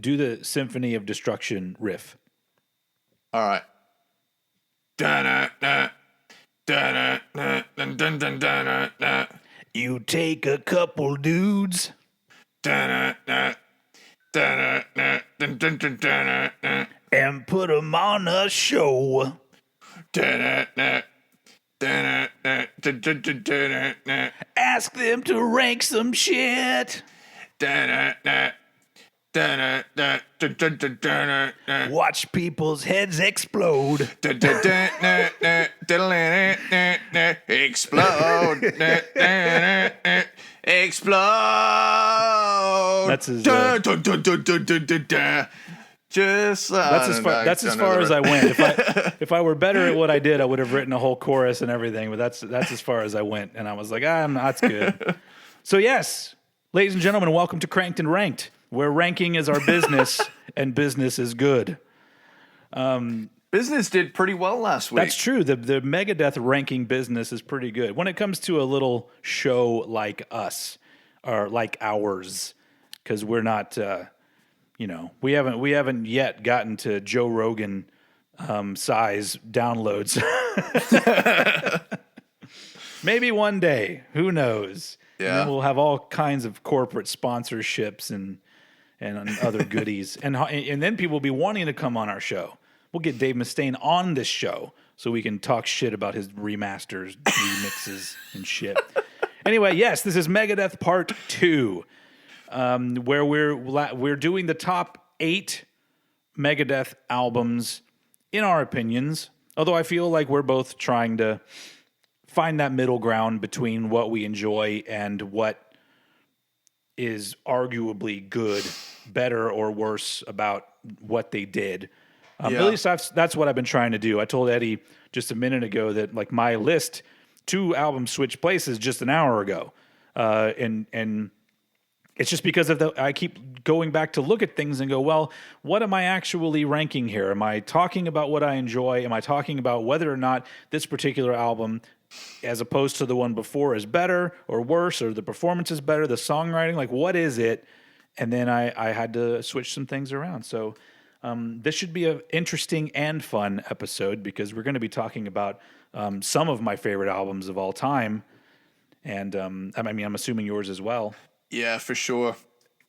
Do the Symphony of Destruction riff. All right. You take a couple dudes and put them on a show. Ask them to rank some shit. Watch people's heads explode. Explode. Explode. That's his. Just that's as far as I went. If I were better at what I did, I would have written a whole chorus and everything. But that's as far as I went, and I was like, that's good. So yes, ladies and gentlemen, welcome to Cranked and Ranked, where ranking is our business and business is good. Business did pretty well last week. That's true. The Megadeth ranking business is pretty good when it comes to a little show like us or like ours, because we're not. We haven't yet gotten to Joe Rogan size downloads. Maybe one day. Who knows? Yeah. And then we'll have all kinds of corporate sponsorships and other goodies. And then people will be wanting to come on our show. We'll get Dave Mustaine on this show so we can talk shit about his remasters, remixes, and shit. Anyway, yes, this is Megadeth Part 2. Where we're doing the top 8 Megadeth albums in our opinions, although I feel like we're both trying to find that middle ground between what we enjoy and what is arguably good, better or worse about what they did. At least that's what I've been trying to do. I told Eddie just a minute ago that like my list, 2 albums switched places just an hour ago, and it's just because I keep going back to look at things and go, well, what am I actually ranking here? Am I talking about what I enjoy? Am I talking about whether or not this particular album, as opposed to the one before, is better or worse, or the performance is better, the songwriting, like what is it? And then I had to switch some things around. So this should be an interesting and fun episode because we're going to be talking about some of my favorite albums of all time. And I'm assuming yours as well. Yeah, for sure.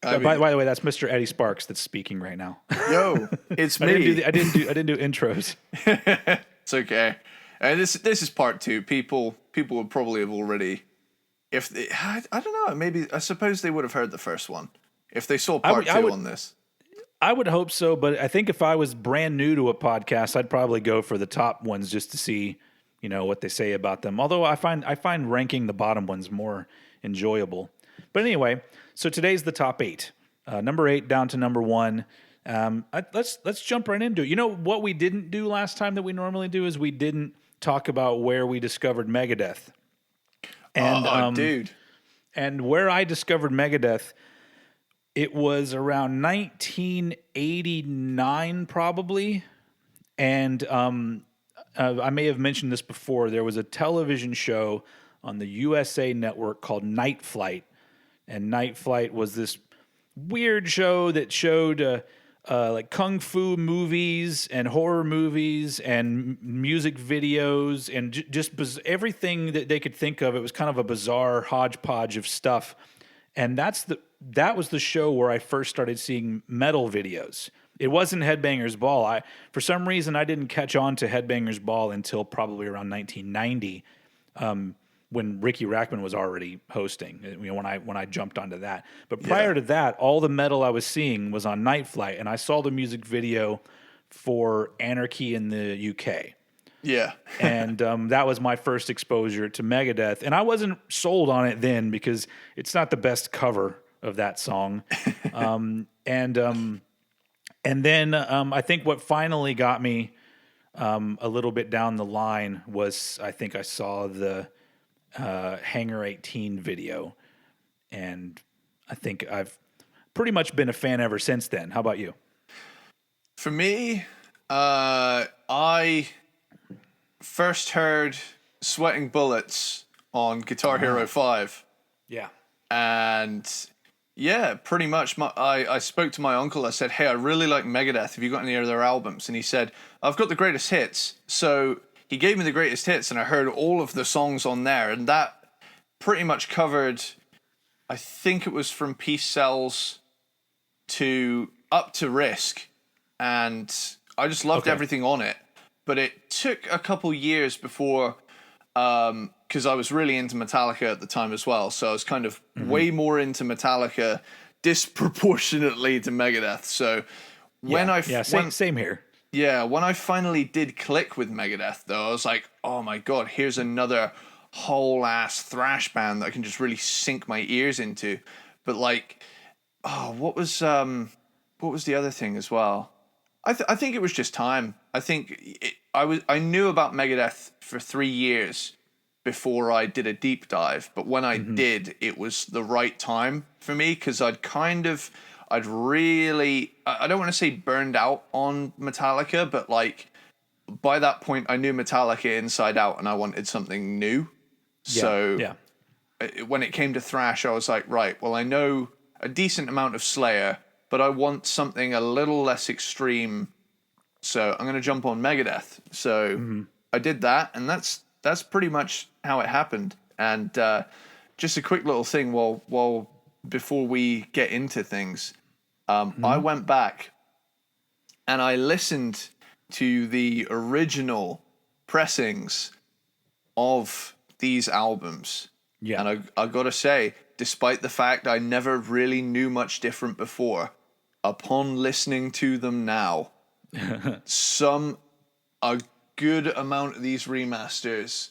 By the way, that's Mr. Eddie Sparxx that's speaking right now. Yo, it's me. I didn't do intros. It's okay. This is part 2. People would probably have already, I don't know. Maybe I suppose they would have heard the first one if they saw part 2 on this. I would hope so, but I think if I was brand new to a podcast, I'd probably go for the top ones just to see, what they say about them. Although I find ranking the bottom ones more enjoyable. But anyway, so today's the top 8. Number 8 down to number 1. Let's jump right into it. What we didn't do last time that we normally do is we didn't talk about where we discovered Megadeth. And, dude. And where I discovered Megadeth, it was around 1989 probably. And I may have mentioned this before. There was a television show on the USA Network called Night Flight. And Night Flight was this weird show that showed like kung fu movies and horror movies and music videos and just everything that they could think of. It was kind of a bizarre hodgepodge of stuff. And that was the show where I first started seeing metal videos. It wasn't Headbangers Ball. For some reason, I didn't catch on to Headbangers Ball until probably around 1990. When Ricky Rackman was already hosting, when I jumped onto that. But prior to that, all the metal I was seeing was on Night Flight, and I saw the music video for Anarchy in the UK. Yeah. And that was my first exposure to Megadeth. And I wasn't sold on it then because it's not the best cover of that song. And then I think what finally got me a little bit down the line was I think I saw the Hangar 18 video and I think I've pretty much been a fan ever since then. How about you? For me, I first heard Sweating Bullets on Guitar Hero 5. Yeah. And yeah, pretty much I spoke to my uncle. I said, hey, I really like Megadeth. Have you got any of their albums? And he said, I've got the greatest hits. So he gave me the greatest hits, and I heard all of the songs on there. And that pretty much covered, I think it was from Peace Cells to up to Risk. And I just loved everything on it. But it took a couple years before, because I was really into Metallica at the time as well. So I was kind of way more into Metallica disproportionately to Megadeth. So same here. Yeah, when I finally did click with Megadeth, though, I was like, oh my God, here's another whole ass thrash band that I can just really sink my ears into. But like, what was the other thing as well? I think it was just time. I think I knew about Megadeth for 3 years before I did a deep dive, but when I did, it was the right time for me, because I'd really, I don't want to say burned out on Metallica, but like by that point I knew Metallica inside out and I wanted something new. When it came to thrash, I was like, right, well, I know a decent amount of Slayer, but I want something a little less extreme. So I'm going to jump on Megadeth. So I did that, and that's pretty much how it happened. And just a quick little thing while before we get into things, I went back and I listened to the original pressings of these albums. Yeah. And I got to say, despite the fact I never really knew much different before, upon listening to them now, a good amount of these remasters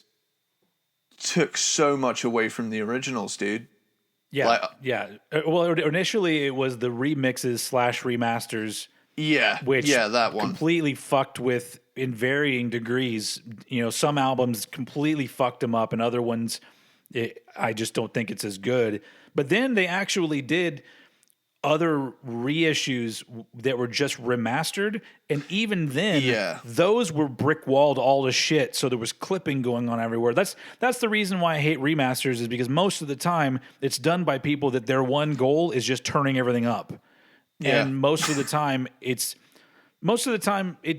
took so much away from the originals, dude. Yeah, Well, initially it was the remixes / remasters. That one completely fucked with in varying degrees. You know, some albums completely fucked them up, and other ones, I just don't think it's as good. But then they actually did other reissues that were just remastered, and even then, those were brick walled all to shit. So there was clipping going on everywhere. That's the reason why I hate remasters, is because most of the time it's done by people that their one goal is just turning everything up, and most of the time it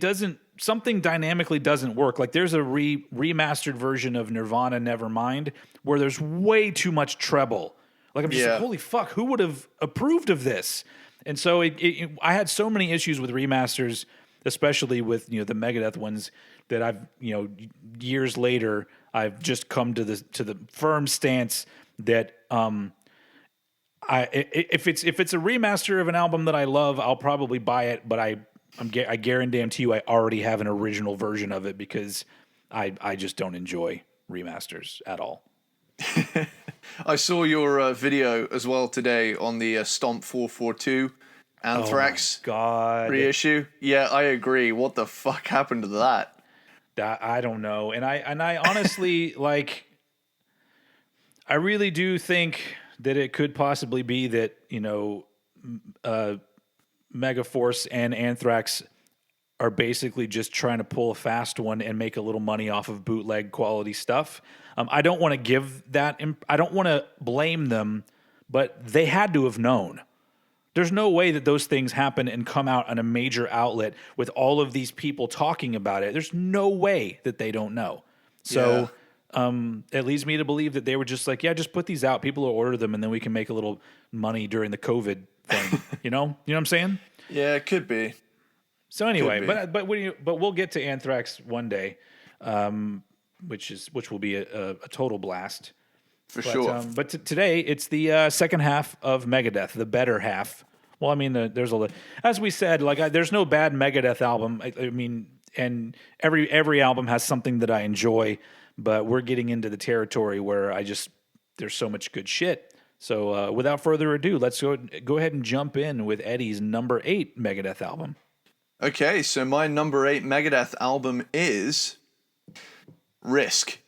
doesn't. Something dynamically doesn't work. Like there's a remastered version of Nirvana Nevermind where there's way too much treble. Like I'm just like, holy fuck, who would have approved of this? And so I had so many issues with remasters, especially with the Megadeth ones, that I've years later I've just come to the firm stance that if it's a remaster of an album that I love, I'll probably buy it. But I guarantee you I already have an original version of it, because I just don't enjoy remasters at all. I saw your video as well today on the Stomp 442 Anthrax reissue. Yeah, I agree. What the fuck happened to that? I don't know. And I honestly I really do think that it could possibly be that, Megaforce and Anthrax are basically just trying to pull a fast one and make a little money off of bootleg quality stuff. I don't want to give that. I don't want to blame them, but they had to have known. There's no way that those things happen and come out on a major outlet with all of these people talking about it. There's no way that they don't know. So it leads me to believe that they were just like, just put these out. People will order them, and then we can make a little money during the COVID thing. You know what I'm saying? Yeah, it could be. So anyway, but we'll get to Anthrax one day, which will be a total blast for sure. But today it's the second half of Megadeth, the better half. Well, I mean, there's as we said, there's no bad Megadeth album. I mean, and every album has something that I enjoy, but we're getting into the territory where there's so much good shit. So without further ado, let's go ahead and jump in with Eddie's number 8 Megadeth album. Okay, so my number 8 Megadeth album is Risk.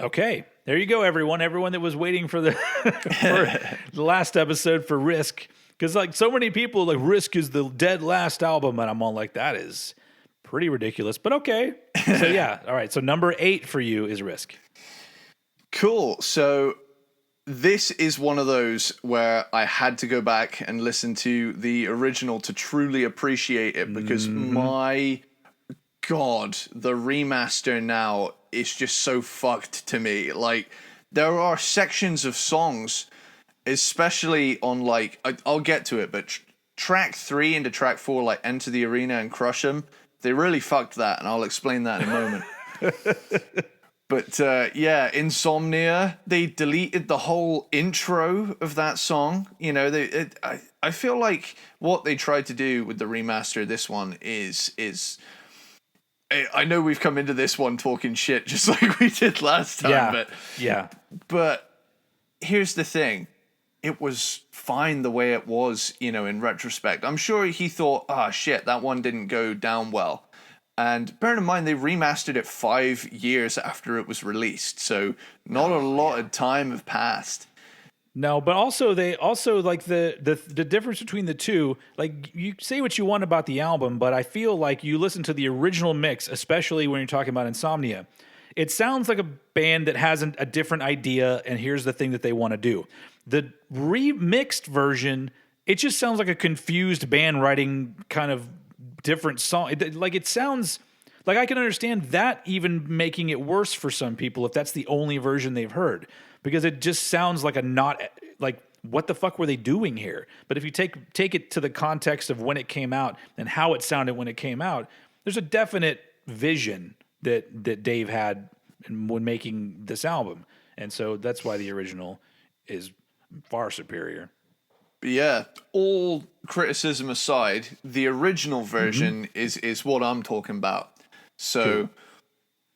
Okay, there you go, everyone. Everyone that was waiting for the for the last episode for Risk, because like so many people like Risk is the dead last album, and I'm all like, that is pretty ridiculous. But okay, so yeah, all right. So number 8 for you is Risk. Cool. So this is one of those where I had to go back and listen to the original to truly appreciate it, because my God, the remaster now is just so fucked to me. Like, there are sections of songs, especially on like, I'll get to it, but track 3 into track 4, like Enter the Arena and Crush 'Em, they really fucked that, and I'll explain that in a moment. But yeah, Insomnia, they deleted the whole intro of that song. You know, I feel like what they tried to do with the remaster of this one is I know we've come into this one talking shit just like we did last time, but here's the thing. It was fine the way it was, you know, in retrospect. I'm sure he thought, shit, that one didn't go down well. And bear in mind, they remastered it 5 years after it was released, so not a lot of time have passed. No, but also they also like the difference between the two. Like, you say what you want about the album, but I feel like you listen to the original mix, especially when you're talking about Insomnia. It sounds like a band that has a different idea, and here's the thing that they want to do. The remixed version, it just sounds like a confused band writing kind of different song. Like, it sounds like I can understand that even making it worse for some people if that's the only version they've heard, because it just sounds like what the fuck were they doing here? But if you take it to the context of when it came out and how it sounded when it came out, there's a definite vision that Dave had when making this album, and so that's why the original is far superior. Yeah, all criticism aside, the original version is what I'm talking about. So, cool.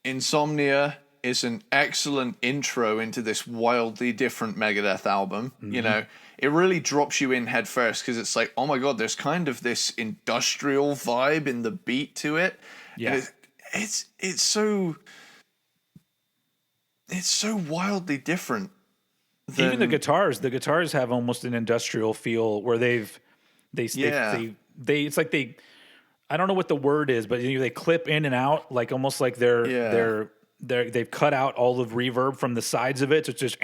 Insomnia is an excellent intro into this wildly different Megadeth album. You know, it really drops you in head first, because it's like, oh my God, there's kind of this industrial vibe in the beat to it. Yeah, and it's so wildly different. Even the guitars have almost an industrial feel where they it's like they, I don't know what the word is, but they clip in and out, like almost like they've cut out all the reverb from the sides of it, so it's just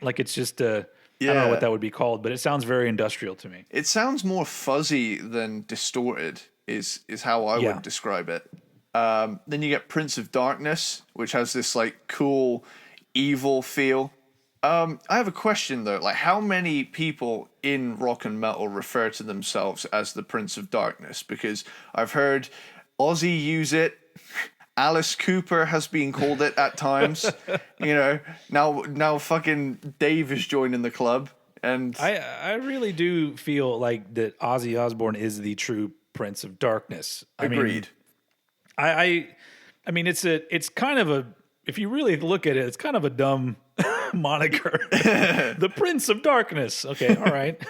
like it's just I don't know what that would be called, but it sounds very industrial to me. It sounds more fuzzy than distorted is how I would describe it. Then you get Prince of Darkness, which has this like cool evil feel. I have a question though, like how many people in rock and metal refer to themselves as the Prince of Darkness? Because I've heard Ozzy use it, Alice Cooper has been called it at times, you know, now fucking Dave is joining the club, and I really do feel like that Ozzy Osbourne is the true Prince of Darkness. Agreed. I mean it's kind of a, if you really look at it, it's kind of a dumb moniker. The Prince of Darkness. Okay, all right.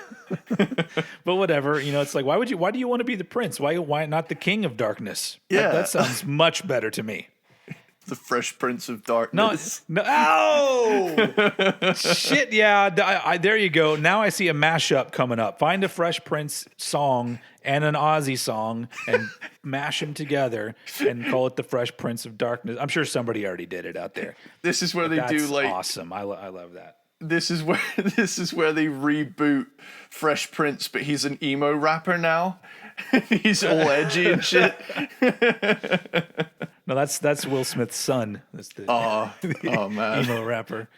But whatever, you know, it's like, why do you want to be the prince? Why not the King of Darkness? Yeah. That sounds much better to me. The Fresh Prince of Darkness. No, ow! Shit, yeah. There you go. Now I see a mashup coming up. Find a Fresh Prince song and an Ozzy song and mash them together and call it the Fresh Prince of Darkness. I'm sure somebody already did it out there. This is where they do like awesome. I love that. This is where they reboot Fresh Prince, but he's an emo rapper now. He's all edgy and shit. No, that's Will Smith's son. That's the man, emo rapper.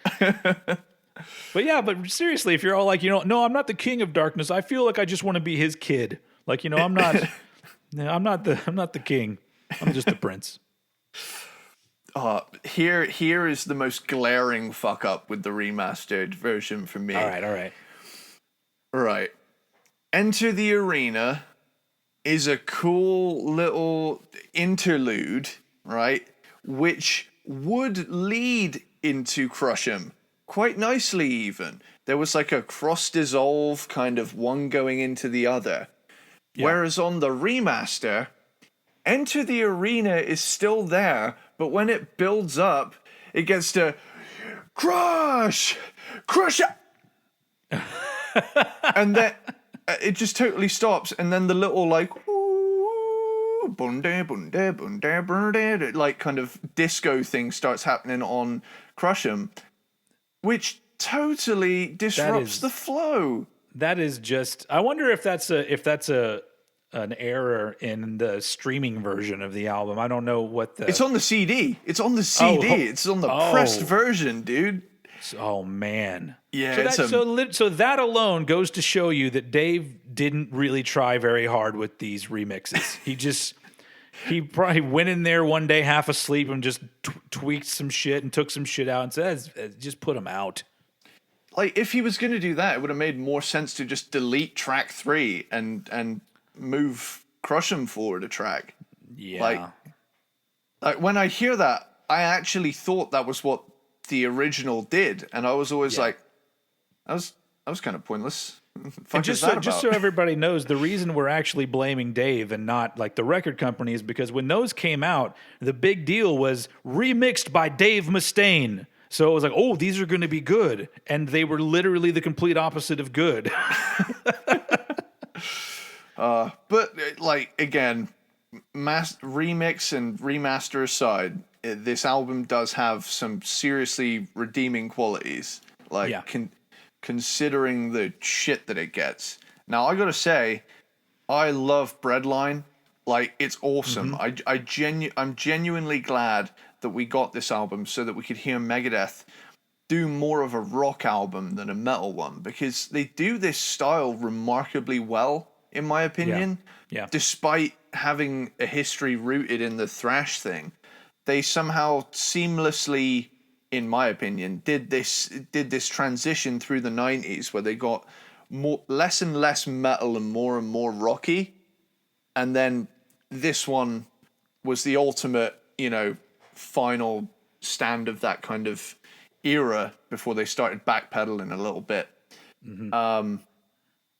But yeah, but seriously, if you're all like, you know, no, I'm not the King of Darkness. I feel like I just want to be his kid. Like, you know, I'm not the king. I'm just the prince. Here is the most glaring fuck up with the remastered version for me. All right. Enter the Arena is a cool little interlude, right? Which would lead into Crush 'Em quite nicely even. There was like a cross-dissolve kind of one going into the other. Yeah. Whereas on the remaster, Enter the Arena is still there, but when it builds up, it gets to crush it. And then it just totally stops. And then the little like, like kind of disco thing starts happening on Crush 'Em, which totally disrupts the flow. That is just. I wonder if that's an error in the streaming version of the album. I don't know what the. It's on the CD. It's on the CD. It's on the pressed version, dude. Oh man. Yeah. So that alone goes to show you that Dave didn't really try very hard with these remixes. He probably went in there one day half asleep and just tweaked some shit and took some shit out and said, just put them out. Like, if he was going to do that, it would have made more sense to just delete track 3 and move Crush 'Em forward a track. Yeah. Like when I hear that, I actually thought that was what the original did, and I was always like, I was kind of pointless. And just so everybody knows, the reason we're actually blaming Dave and not like the record company is because when those came out, the big deal was remixed by Dave Mustaine. So it was like, oh, these are going to be good, and they were literally the complete opposite of good. But like again, remix and remaster aside, this album does have some seriously redeeming qualities. Like considering the shit that it gets. Now I gotta say, I love Breadline. Like, it's awesome. Mm-hmm. I'm genuinely glad that we got this album so that we could hear Megadeth do more of a rock album than a metal one, because they do this style remarkably well, in my opinion. Yeah. Despite having a history rooted in the thrash thing, they somehow seamlessly, in my opinion, did this transition through the 90s where they got less and less metal and more rocky. And then this one was the ultimate, final stand of that kind of era before they started backpedaling a little bit. Mm-hmm.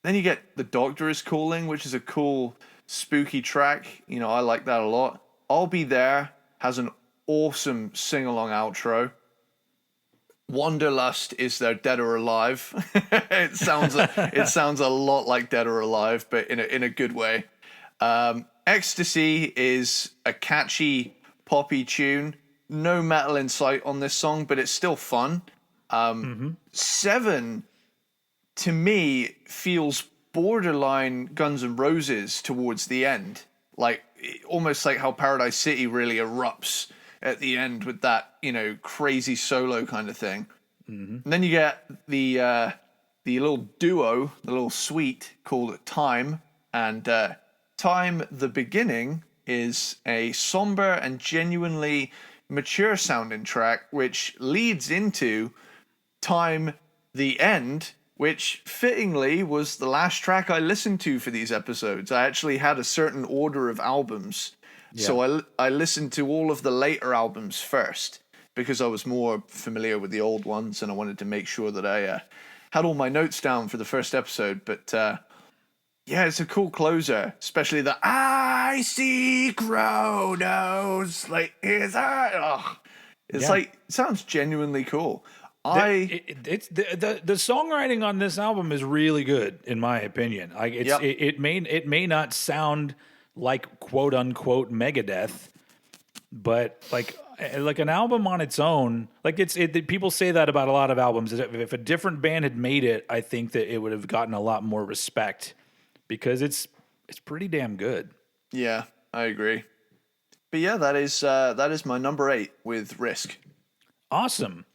Then you get The Doctor Is Calling, which is a cool, spooky track. I like that a lot. I'll Be There has an awesome sing-along outro. Wanderlust is their Dead or Alive. It sounds a lot like Dead or Alive, but in a good way. Ecstasy is a catchy, poppy tune. No metal in sight on this song, but it's still fun. 7, to me, feels borderline Guns N' Roses towards the end. Like, almost like how Paradise City really erupts at the end with that, crazy solo kind of thing. Mm-hmm. And then you get the little duo, the little suite called Time. And Time, the Beginning, is a somber and genuinely mature sounding track, which leads into Time, the End, which fittingly was the last track I listened to for these episodes. I actually had a certain order of albums. Yeah. So I listened to all of the later albums first because I was more familiar with the old ones and I wanted to make sure that I had all my notes down for the first episode. But yeah, it's a cool closer, especially the I see Chronos, like his eye. It's like, it sounds genuinely cool. The songwriting on this album is really good, in my opinion. Like it may not sound like quote unquote Megadeth, but like an album on its own, like people say that about a lot of albums. If a different band had made it, I think that it would have gotten a lot more respect because it's pretty damn good. Yeah, I agree. But yeah, that is my number 8 with Risk. Awesome.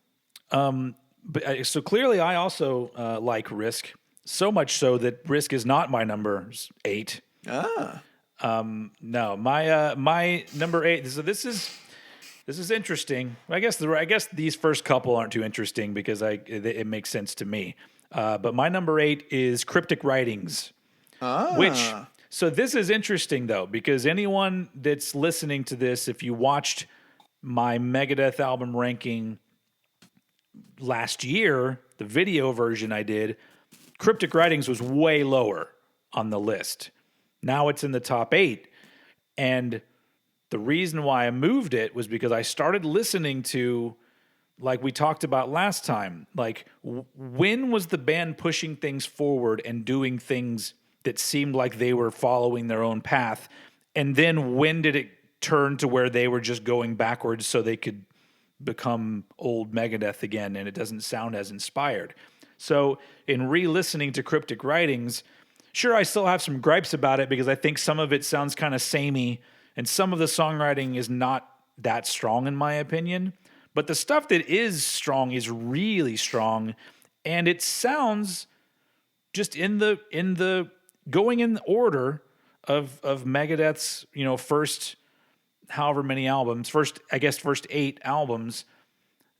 But so clearly I also like Risk, so much so that Risk is not my number 8. No, my number 8. So this is interesting. I guess these first couple aren't too interesting because it makes sense to me. But my number 8 is Cryptic Writings. So this is interesting though, because anyone that's listening to this, if you watched my Megadeth album ranking last year, the video version I did, Cryptic Writings was way lower on the list. Now it's in the top 8. And the reason why I moved it was because I started listening to like we talked about last time, like when was the band pushing things forward and doing things that seemed like they were following their own path? And then when did it turn to where they were just going backwards so they could become old Megadeth again and it doesn't sound as inspired? So in re-listening to Cryptic Writings, sure, I still have some gripes about it because I think some of it sounds kind of samey and some of the songwriting is not that strong in my opinion. But the stuff that is strong is really strong, and it sounds just in the going in order of Megadeth's, first however many albums, first 8 albums.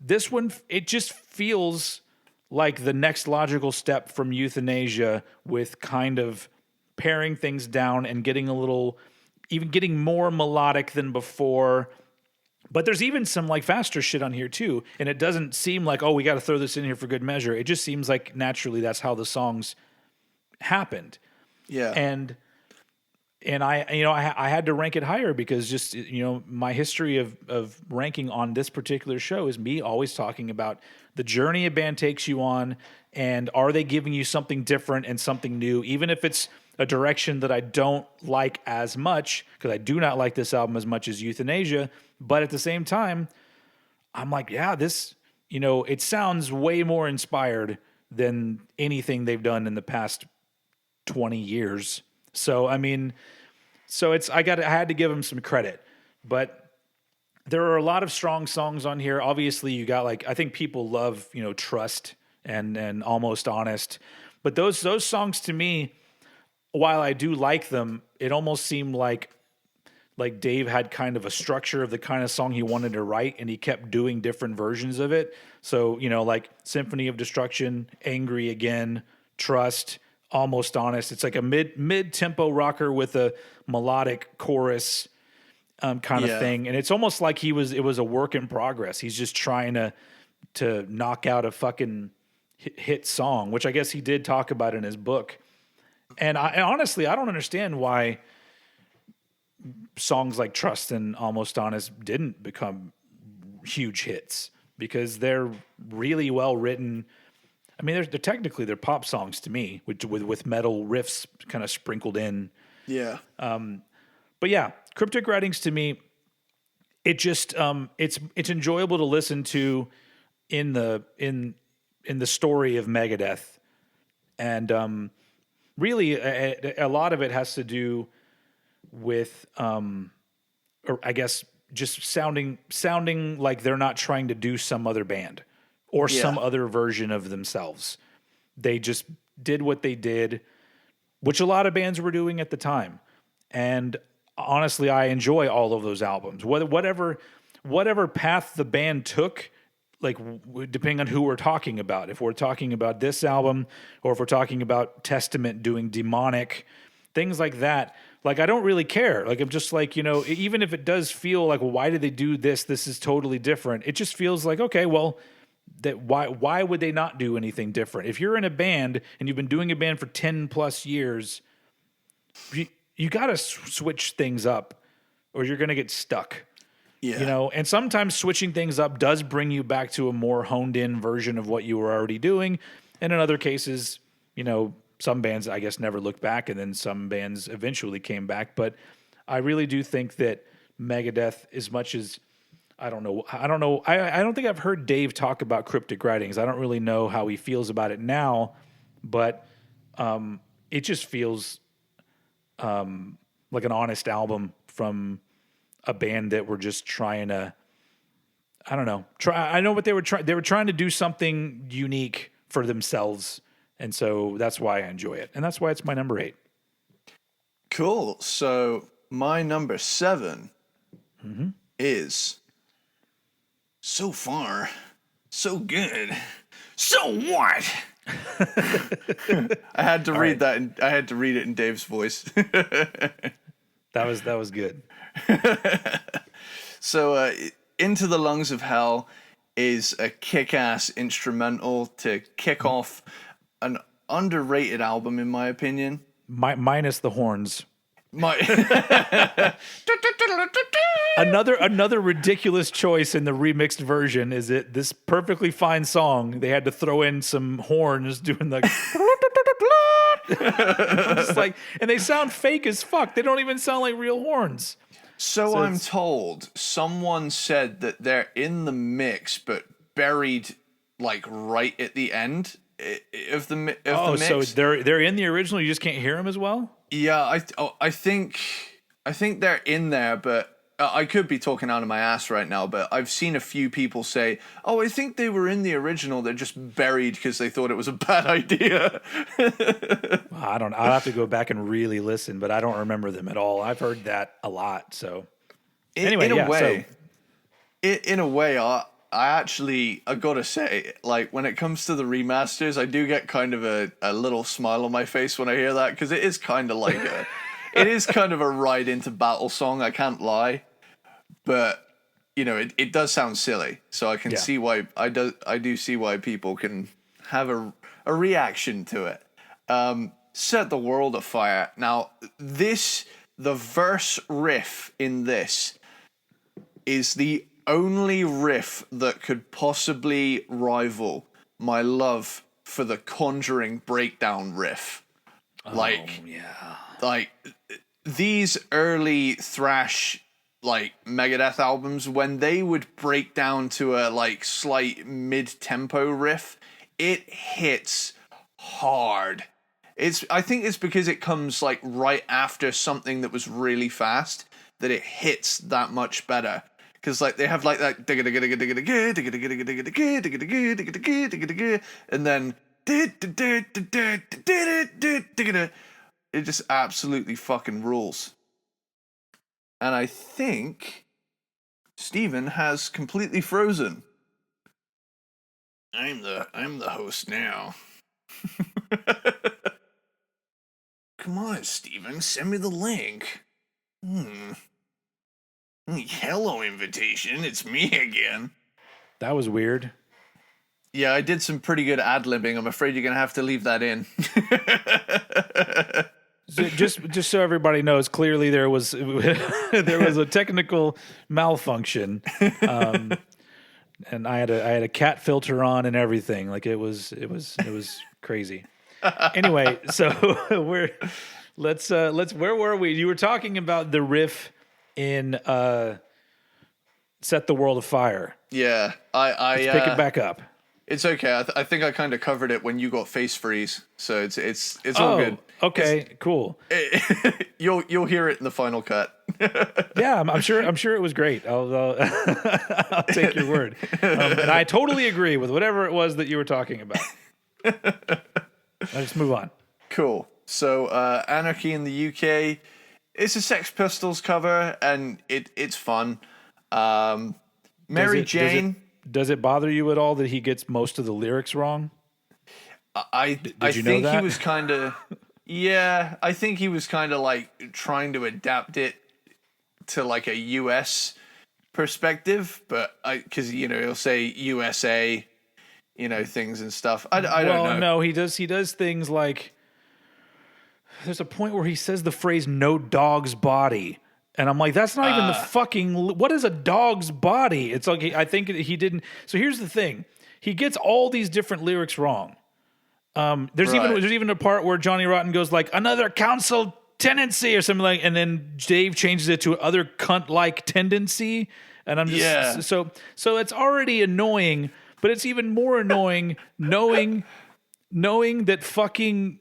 This one, it just feels like the next logical step from Youthanasia, with kind of paring things down and getting more melodic than before. But there's even some like faster shit on here too, and it doesn't seem like, oh, we got to throw this in here for good measure. It just seems like naturally that's how the songs happened. Yeah. And I had to rank it higher because just, my history of ranking on this particular show is me always talking about the journey a band takes you on, and are they giving you something different and something new, even if it's a direction that I don't like as much, because I do not like this album as much as Youthanasia. But at the same time, I'm like, yeah, this, it sounds way more inspired than anything they've done in the past 20 years. So, I had to give them some credit. But there are a lot of strong songs on here. Obviously, you got I think people love, Trust and Almost Honest. But those songs to me, while I do like them, it almost seemed like Dave had kind of a structure of the kind of song he wanted to write, and he kept doing different versions of it. So, like Symphony of Destruction, Angry Again, Trust, Almost Honest. It's like a mid-tempo rocker with a melodic chorus kind of thing. And it's almost like it was a work in progress. He's just trying to knock out a fucking hit song, which I guess he did talk about in his book. And honestly, I don't understand why songs like Trust and Almost Honest didn't become huge hits, because they're really well written. I mean, they're pop songs to me, with metal riffs kind of sprinkled in. Yeah. But yeah, Cryptic Writings to me, it just it's enjoyable to listen to in the story of Megadeth, and really a lot of it has to do with or I guess just sounding like they're not trying to do some other band or some other version of themselves. They just did what they did, which a lot of bands were doing at the time. And honestly, I enjoy all of those albums. Whatever path the band took, depending on who we're talking about. If we're talking about this album, or if we're talking about Testament doing Demonic, things like that, I don't really care. I'm just even if it does feel like, well, why did they do this? This is totally different. It just feels like, okay, well, why would they not do anything different? If you're in a band and you've been doing a band for 10 plus years, you got to switch things up, or you're going to get stuck. Yeah. And sometimes switching things up does bring you back to a more honed in version of what you were already doing. And in other cases, some bands, I guess, never looked back, and then some bands eventually came back. But I really do think that Megadeth, as much as I don't know. I don't think I've heard Dave talk about Cryptic Writings. I don't really know how he feels about it now, but it just feels like an honest album from a band that were just trying to, I don't know. I know what they were trying. They were trying to do something unique for themselves, and so that's why I enjoy it, and that's why it's my number 8. Cool. So my number 7 is So Far, So Good. So what? I had to read that. I had to read it in Dave's voice. That was good. So, Into the Lungs of Hell is a kick-ass instrumental to kick off an underrated album, in my opinion. Minus the horns. Another ridiculous choice in the remixed version is that this perfectly fine song, they had to throw in some horns doing the I'm just like, and they sound fake as fuck. They don't even sound like real horns. So I'm told someone said that they're in the mix, but buried like right at the end of the mix. So they're in the original. You just can't hear them as well. Yeah, I think they're in there, but I could be talking out of my ass right now. But I've seen a few people say, "Oh, I think they were in the original. They're just buried because they thought it was a bad idea." I'll have to go back and really listen, but I don't remember them at all. I've heard that a lot. So anyway, in a way, I actually, I gotta say, like, when it comes to the remasters, I do get kind of a little smile on my face when I hear that, because it is kind of like it is kind of a ride into battle song, I can't lie. But, you know, it does sound silly, so I can see why, I do see why people can have a reaction to it. Set the World Afire. Now, the verse riff in this is the only riff that could possibly rival my love for the Conjuring breakdown riff. Like these early thrash, like Megadeth albums, when they would break down to a like slight mid-tempo riff, it hits hard. I think it's because it comes like right after something that was really fast that it hits that much better. Because like they have like that, and then it just absolutely fucking rules. And I think Steven has completely frozen. I'm the host now. Come on, Steven, send me the link. Hello, invitation. It's me again. That was weird. Yeah, I did some pretty good ad-libbing. I'm afraid you're going to have to leave that in. Just so everybody knows, clearly there was a technical malfunction, and I had a cat filter on and everything. Like it was crazy. Anyway, so let's where were we? You were talking about the riff in Set the World Afire. Yeah, Let's pick it back up. It's okay. I think I kind of covered it when you got face freeze, so it's all good. Okay, cool. You'll hear it in the final cut. Yeah, I'm sure it was great. I'll take your word, and I totally agree with whatever it was that you were talking about. Let's move on. Cool. So, Anarchy in the UK. It's a Sex Pistols cover, and it's fun. Mary Jane. Does it bother you at all that he gets most of the lyrics wrong? I think he was kind of... Yeah, I think he was kind of like trying to adapt it to like a US perspective, but because, you know, he'll say USA, you know, things and stuff. I don't know. Well, no, he does things like... There's a point where he says the phrase "no dog's body," and I'm like, that's not even the fucking. What is a dog's body? It's like I think he didn't. So here's the thing: he gets all these different lyrics wrong. There's even a part where Johnny Rotten goes like another council tendency or something like, and then Dave changes it to other cunt-like tendency, and I'm just so it's already annoying, but it's even more annoying knowing that fucking.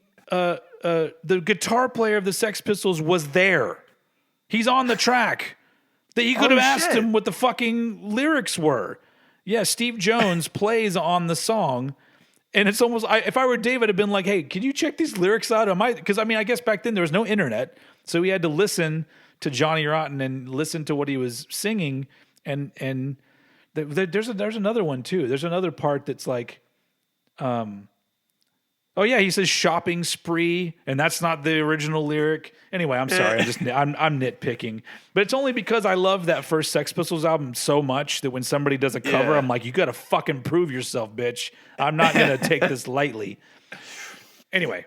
The guitar player of the Sex Pistols was there. He's on the track. That you could have asked him what the fucking lyrics were. Yeah, Steve Jones plays on the song, and it's almost. If I were Dave, I'd have been like, "Hey, can you check these lyrics out?" Because I mean, I guess back then there was no internet, so he had to listen to Johnny Rotten and listen to what he was singing. And there's another one too. There's another part that's like, oh yeah, he says shopping spree, and that's not the original lyric. Anyway, I'm sorry, I'm nitpicking, but it's only because I love that first Sex Pistols album so much that when somebody does a cover, I'm like, you got to fucking prove yourself, bitch. I'm not gonna take this lightly. Anyway,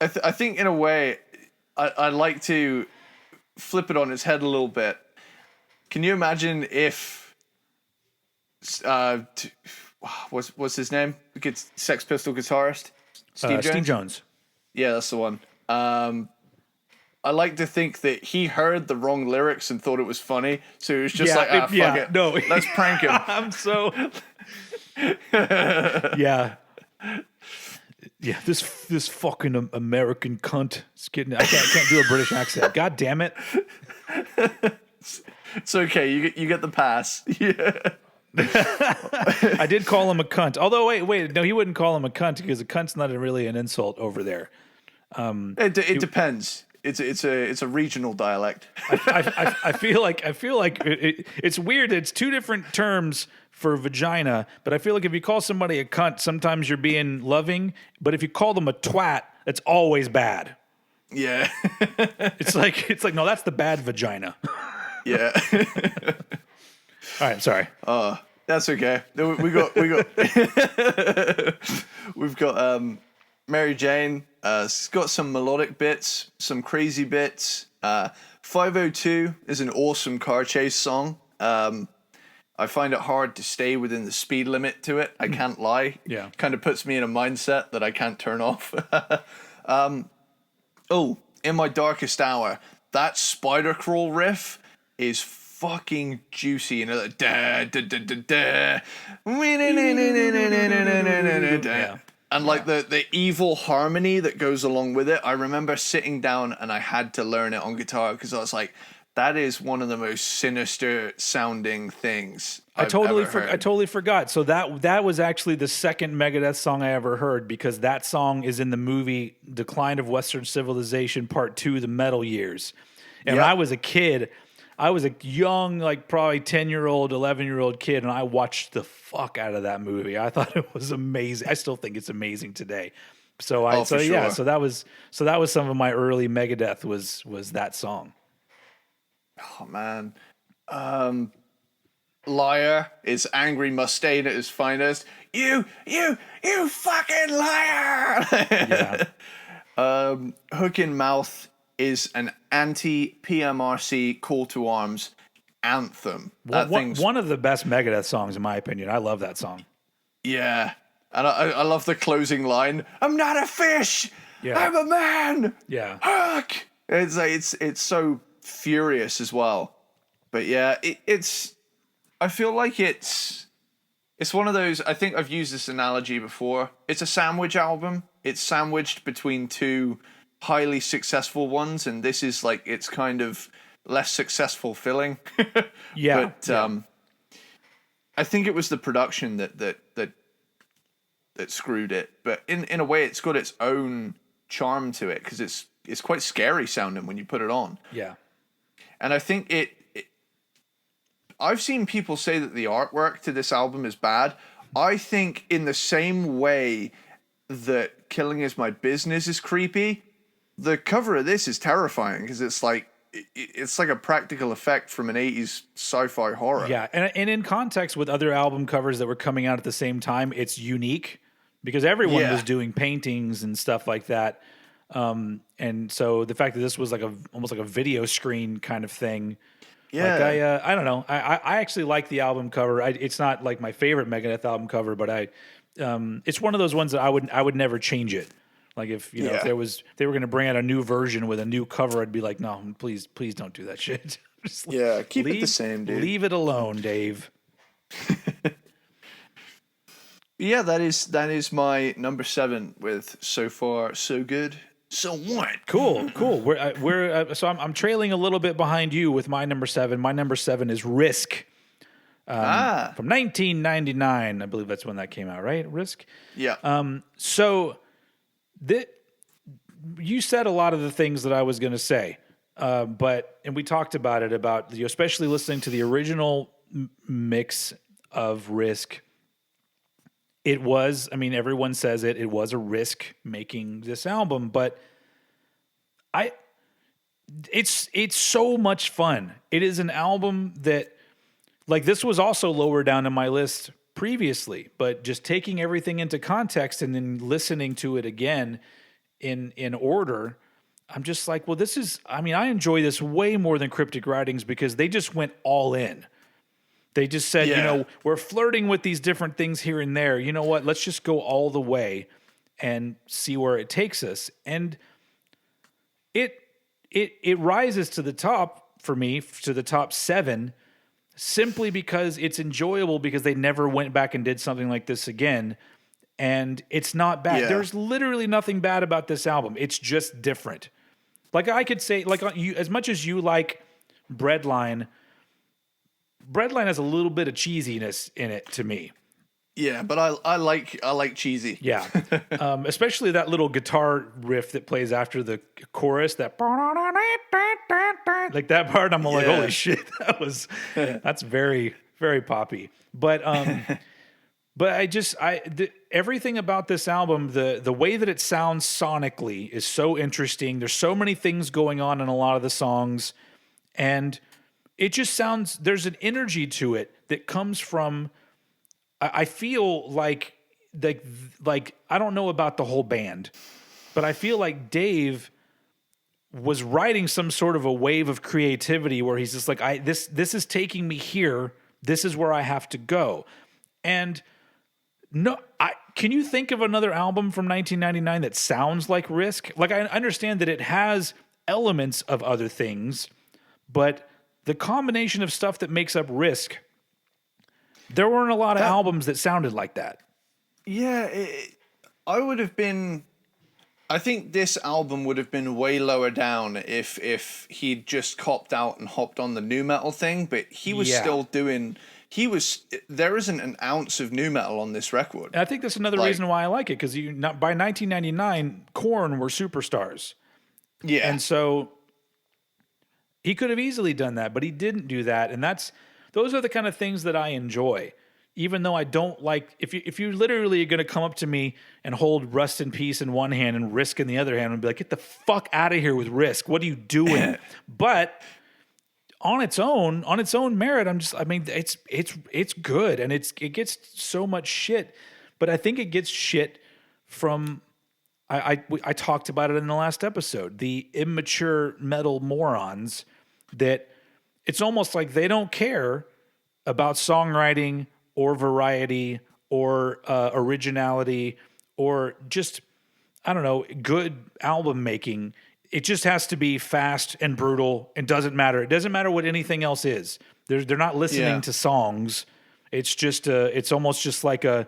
I think in a way, I'd like to flip it on its head a little bit. Can you imagine if what's his name? The Sex Pistol guitarist, Steve Jones. Steve Jones. Yeah, that's the one. I like to think that he heard the wrong lyrics and thought it was funny, so he was just fuck it, no, let's prank him. I'm so yeah. Yeah, this fucking American cunt is getting. I can't do a British accent. God damn it! It's okay. You get the pass. Yeah. I did call him a cunt. Although wait, no, he wouldn't call him a cunt because a cunt's not really an insult over there. It depends. It's a regional dialect. I feel like it's weird. It's two different terms for vagina, but I feel like if you call somebody a cunt, sometimes you're being loving, but if you call them a twat, it's always bad. Yeah. It's like no, that's the bad vagina. Yeah. All right, sorry. That's okay. We've got Mary Jane. It's got some melodic bits, some crazy bits. 502 is an awesome car chase song. I find it hard to stay within the speed limit to it. I can't lie. Yeah. Kind of puts me in a mindset that I can't turn off. In My Darkest Hour, that spider crawl riff is fucking juicy. You know, like, da, da, da, da, da. And like the evil harmony that goes along with it. I remember sitting down and I had to learn it on guitar because I was like, that is one of the most sinister sounding things I totally forgot. So that was actually the second Megadeth song I ever heard because that song is in the movie Decline of Western Civilization Part 2, The Metal Years. And when I was a kid, I was a young, like probably 10-year-old, 11-year-old kid, and I watched the fuck out of that movie. I thought it was amazing. I still think it's amazing today. So that was some of my early Megadeth was that song. Oh man. Liar is Angry Mustaine at his finest. You fucking liar. Yeah. Hook in Mouth is an anti-PMRC call to arms anthem. One of the best Megadeth songs, in my opinion. I love that song. Yeah. And I love the closing line. I'm not a fish. Yeah. I'm a man. Yeah. Hook. It's like, it's so furious as well. But yeah, I feel like it's one of those, I think I've used this analogy before. It's a sandwich album. It's sandwiched between two highly successful ones, and this is like it's kind of less successful filling. Yeah. But I think it was the production that screwed it. But in a way, it's got its own charm to it because it's quite scary sounding when you put it on. Yeah. And I think I've seen people say that the artwork to this album is bad. I think in the same way that Killing Is My Business is creepy, the cover of this is terrifying because it's like a practical effect from an 80s sci-fi horror. Yeah, and in context with other album covers that were coming out at the same time, it's unique because everyone was doing paintings and stuff like that. And so the fact that this was like almost like a video screen kind of thing. Yeah. Like I don't know. I actually like the album cover. It's not like my favorite Megadeth album cover, but it's one of those ones that I would never change it. Like if if they were going to bring out a new version with a new cover, I'd be like, no, please don't do that shit. Just keep it the same, dude. Leave it alone, Dave. Yeah, that is my number 7 with So Far So Good. So what? Cool. We're so I'm trailing a little bit behind you with my number 7. My number 7 is Risk. From 1999, I believe that's when that came out, right? Risk. Yeah. So you said a lot of the things that I was going to say, and we talked about it especially listening to the original mix of Risk. It was, I mean, everyone says it was a risk making this album, but it's so much fun. It is an album that, like, this was also lower down in my list previously, but just taking everything into context and then listening to it again in order, I'm just like, well, this is, I mean, I enjoy this way more than Cryptic Writings because they just went all in. They just said, you know, we're flirting with these different things here and there. You know what? Let's just go all the way and see where it takes us. And it rises to the top for me, to the top 7, simply because it's enjoyable because they never went back and did something like this again. And it's not bad. Yeah. There's literally nothing bad about this album. It's just different. Like I could say, like you, as much as you like Breadline has a little bit of cheesiness in it to me. Yeah, but I like cheesy. Yeah, especially that little guitar riff that plays after the chorus. That like that part. I'm like, holy shit, that's very very poppy. But everything about this album, the way that it sounds sonically is so interesting. There's so many things going on in a lot of the songs, and it just sounds, there's an energy to it that comes from, I feel like I don't know about the whole band, but I feel like Dave was riding some sort of a wave of creativity where he's just like, this is taking me here. This is where I have to go. And can you think of another album from 1999 that sounds like Risk? Like, I understand that it has elements of other things, but the combination of stuff that makes up Risk, there weren't a lot of albums that sounded like that. Yeah, I think this album would have been way lower down if he'd just copped out and hopped on the nu metal thing, but he was still doing, there isn't an ounce of nu metal on this record. And I think that's another reason why I like it, because by 1999, Korn were superstars. Yeah. And so he could have easily done that, but he didn't do that. And those are the kind of things that I enjoy. Even though I don't like, if you literally are going to come up to me and hold Rust in Peace in one hand and Risk in the other hand and be like, get the fuck out of here with Risk. What are you doing? But on its own merit, it's good, and it gets so much shit. But I think it gets shit from, I talked about it in the last episode, the immature metal morons that it's almost like they don't care about songwriting or variety or originality or just, I don't know, good album making. It just has to be fast and brutal and doesn't matter. It doesn't matter what anything else is. They're not listening to songs. It's just it's almost just like there's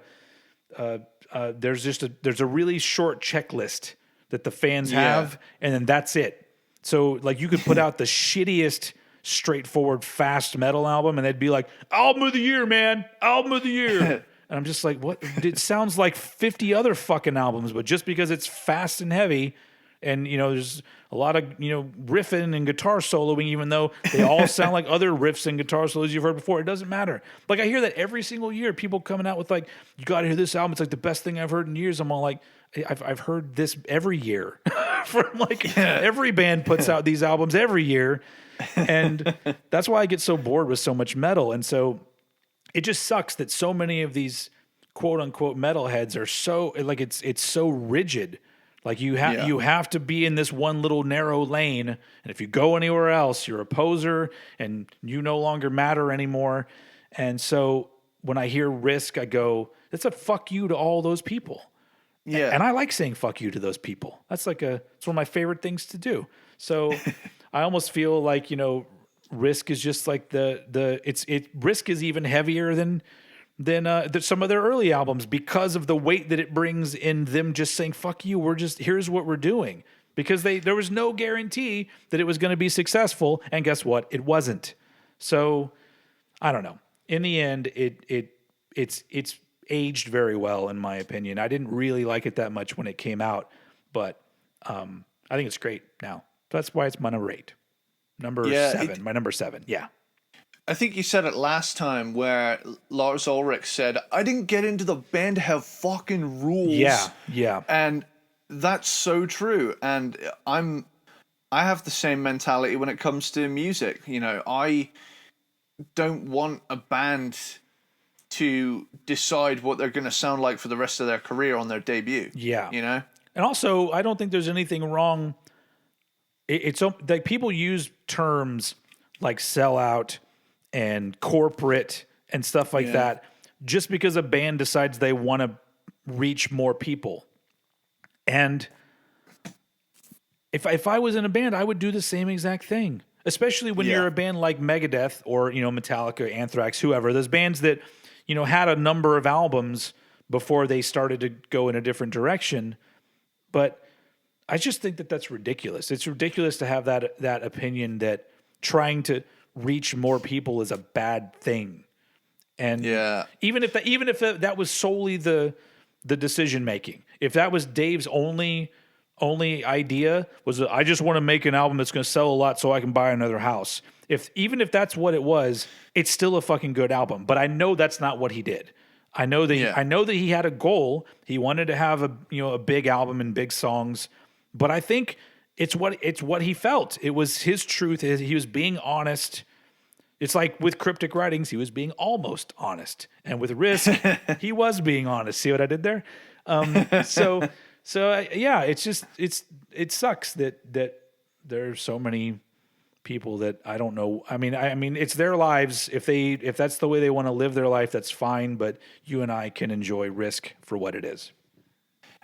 a really short checklist that the fans have, and then that's it. So like you could put out the shittiest straightforward fast metal album and they'd be like, album of the year, man, album of the year. And I'm just like, what? It sounds like 50 other fucking albums, but just because it's fast and heavy and, you know, there's a lot of, you know, riffing and guitar soloing, even though they all sound like other riffs and guitar solos you've heard before, it doesn't matter. Like I hear that every single year, people coming out with like, you got to hear this album. It's like the best thing I've heard in years. I'm all like, I've heard this every year from like every band puts out these albums every year. And that's why I get so bored with so much metal. And so it just sucks that so many of these quote unquote metalheads are so like, it's so rigid. Like you have to be in this one little narrow lane. And if you go anywhere else, you're a poser and you no longer matter anymore. And so when I hear Risk, I go, it's a fuck you to all those people. Yeah. And I like saying fuck you to those people. It's one of my favorite things to do. So I almost feel like, you know, Risk is just like Risk is even heavier than some of their early albums because of the weight that it brings in them just saying, fuck you, here's what we're doing. Because there was no guarantee that it was going to be successful. And guess what? It wasn't. So I don't know. In the end, it's aged very well, in my opinion. I didn't really like it that much when it came out, but I think it's great now. That's why it's my number 8. Number 7. My number 7. Yeah. I think you said it last time where Lars Ulrich said, I didn't get into the band to have fucking rules. Yeah. And that's so true. And I have the same mentality when it comes to music. You know, I don't want a band to decide what they're going to sound like for the rest of their career on their debut. Yeah. You know? And also, I don't think there's anything wrong it's like people use terms like sellout and corporate and stuff like that just because a band decides they want to reach more people. And if I was in a band, I would do the same exact thing. Especially when you're a band like Megadeth or, Metallica, Anthrax, whoever. Those bands that, had a number of albums before they started to go in a different direction. But I just think that that's ridiculous. It's ridiculous to have that opinion that trying to reach more people is a bad thing. And even if that was solely the decision making, if that was Dave's only idea was I just want to make an album that's going to sell a lot so I can buy another house. Even if that's what it was, it's still a fucking good album. But I know that's not what he did. I know that he had a goal. He wanted to have a big album and big songs. But I think it's what he felt. It was his truth. He was being honest. It's like with Cryptic Writings, he was being almost honest, and with Risk, he was being honest. See what I did there? So it sucks that there are so many people that I don't know. I mean, it's their lives. If that's the way they want to live their life, that's fine. But you and I can enjoy Risk for what it is.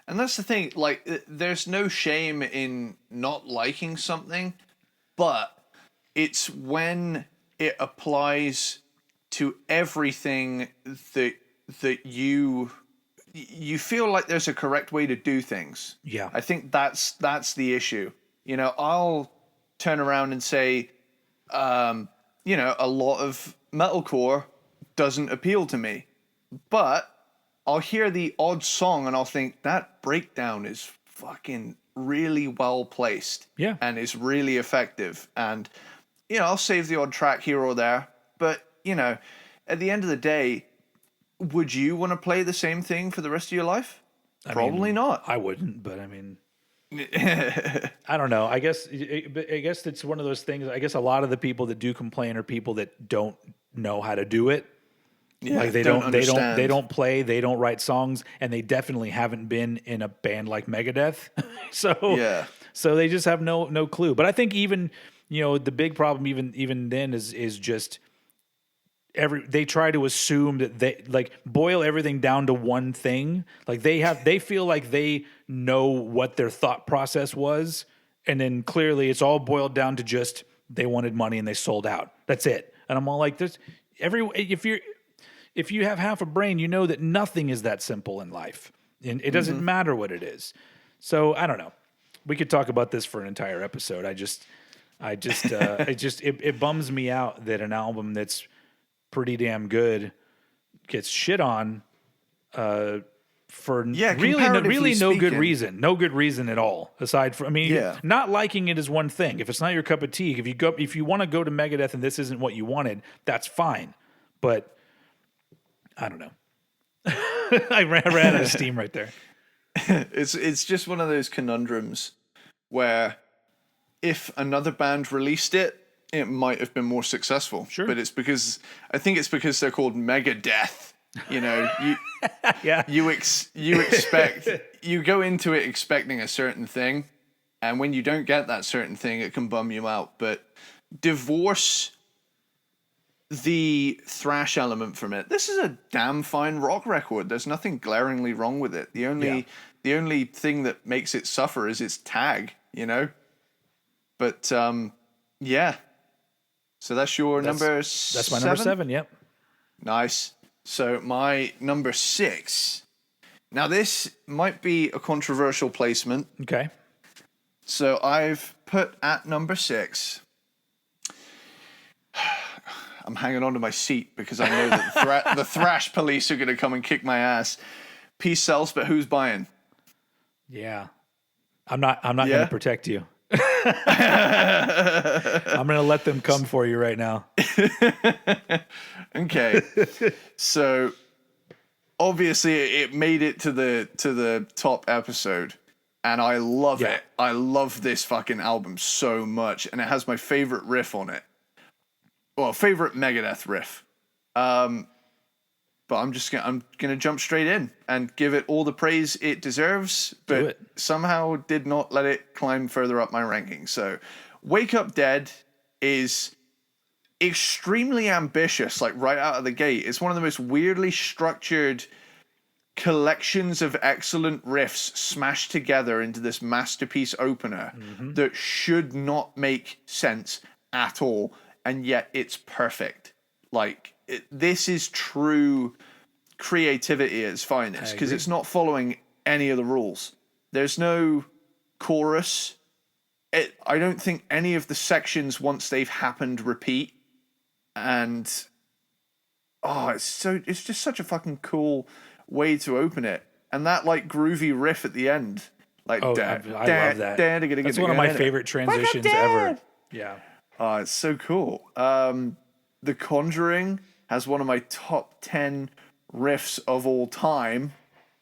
And that's the thing. Like, there's no shame in not liking something, but it's when it applies to everything that you feel like there's a correct way to do things. Yeah. I think that's the issue. I'll turn around and say, a lot of metalcore doesn't appeal to me. But I'll hear the odd song and I'll think that breakdown is fucking really well placed. Yeah. And is really effective. And, I'll save the odd track here or there. But, at the end of the day, would you want to play the same thing for the rest of your life? Probably not. I wouldn't, but I mean, I don't know. I guess it's one of those things. I guess a lot of the people that do complain are people that don't know how to do it. Yeah, like they don't play, they don't write songs, and they definitely haven't been in a band like Megadeth. So they just have no clue. But I think even the big problem even then is just they try to assume that they like boil everything down to one thing. Like they feel like they know what their thought process was, and then clearly it's all boiled down to just they wanted money and they sold out. That's it. And I'm all like, if you have half a brain, you know that nothing is that simple in life, and it doesn't matter what it is. So I don't know. We could talk about this for an entire episode. It bums me out that an album that's pretty damn good gets shit on for really no good reason. No good reason at all. Aside from, not liking it is one thing. If it's not your cup of tea, if you want to go to Megadeth and this isn't what you wanted, that's fine. But I don't know. I ran out of steam right there. It's just one of those conundrums where if another band released it, it might have been more successful. Sure. But I think it's because they're called Megadeth. You expect, you go into it expecting a certain thing, and when you don't get that certain thing, it can bum you out. But divorce the thrash element from it. This is a damn fine rock record. There's nothing glaringly wrong with it. The only thing that makes it suffer is its tag, But so that's your number 7? That's my number 7, yep. Nice. So my number 6. Now this might be a controversial placement. Okay. So I've put at number 6. I'm hanging on to my seat because I know that the thrash police are going to come and kick my ass. Peace sells, but who's buying? Yeah. I'm not going to protect you. I'm going to let them come for you right now. Okay. So obviously it made it to the top episode, and I love it. I love this fucking album so much, and it has my favorite riff on it. Well, favorite Megadeth riff. but I'm gonna jump straight in and give it all the praise it deserves, but somehow did not let it climb further up my ranking. So Wake Up Dead is extremely ambitious, like right out of the gate. It's one of the most weirdly structured collections of excellent riffs smashed together into this masterpiece opener that should not make sense at all, and yet it's perfect. Like, this is true creativity at its finest, because it's not following any of the rules. There's no chorus. I don't think any of the sections, once they've happened, repeat. And it's just such a fucking cool way to open it. And that like groovy riff at the end. Like, I love that. That's one of my favorite transitions ever. Yeah. Oh, it's so cool. The Conjuring has one of my top 10 riffs of all time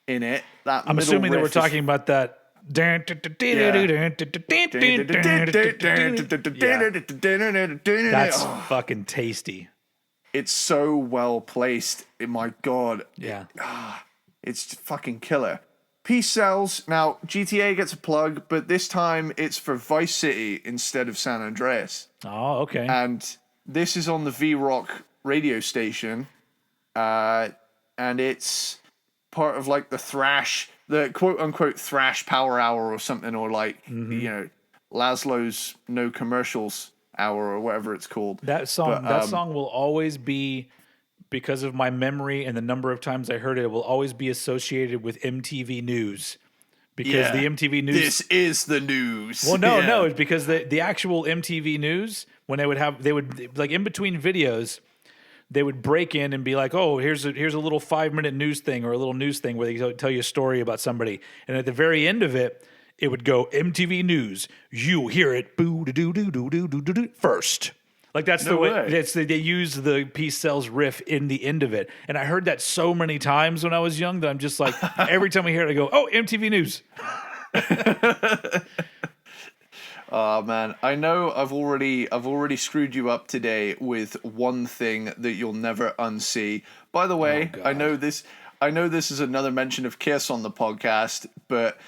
in it. I'm assuming that we're talking about that. That's fucking tasty. It's so well placed. My God. Yeah. It's fucking killer. Peace Sells. Now, GTA gets a plug, but this time it's for Vice City instead of San Andreas. Oh, okay. And this is on the V-Rock radio station. And it's part of like the quote-unquote thrash power hour or something, or like, Laszlo's no commercials hour or whatever it's called. That song will always be, because of my memory and the number of times I heard it, will always be associated with MTV News. Because the MTV News... This is the news. Well, no, it's because the actual MTV News, when they would, like, in between videos, they would break in and be like, oh, here's a little 5-minute news thing or a little news thing where they tell you a story about somebody. And at the very end of it, it would go, MTV News, you hear it, boo-do-do-do-do-do-do-do first. Like, that's the way. They use the Peace Sells riff in the end of it. And I heard that so many times when I was young that I'm just like, every time I hear it, I go, oh, MTV News. Oh man, I know I've already screwed you up today with one thing that you'll never unsee. By the way, I know this is another mention of Kiss on the podcast, but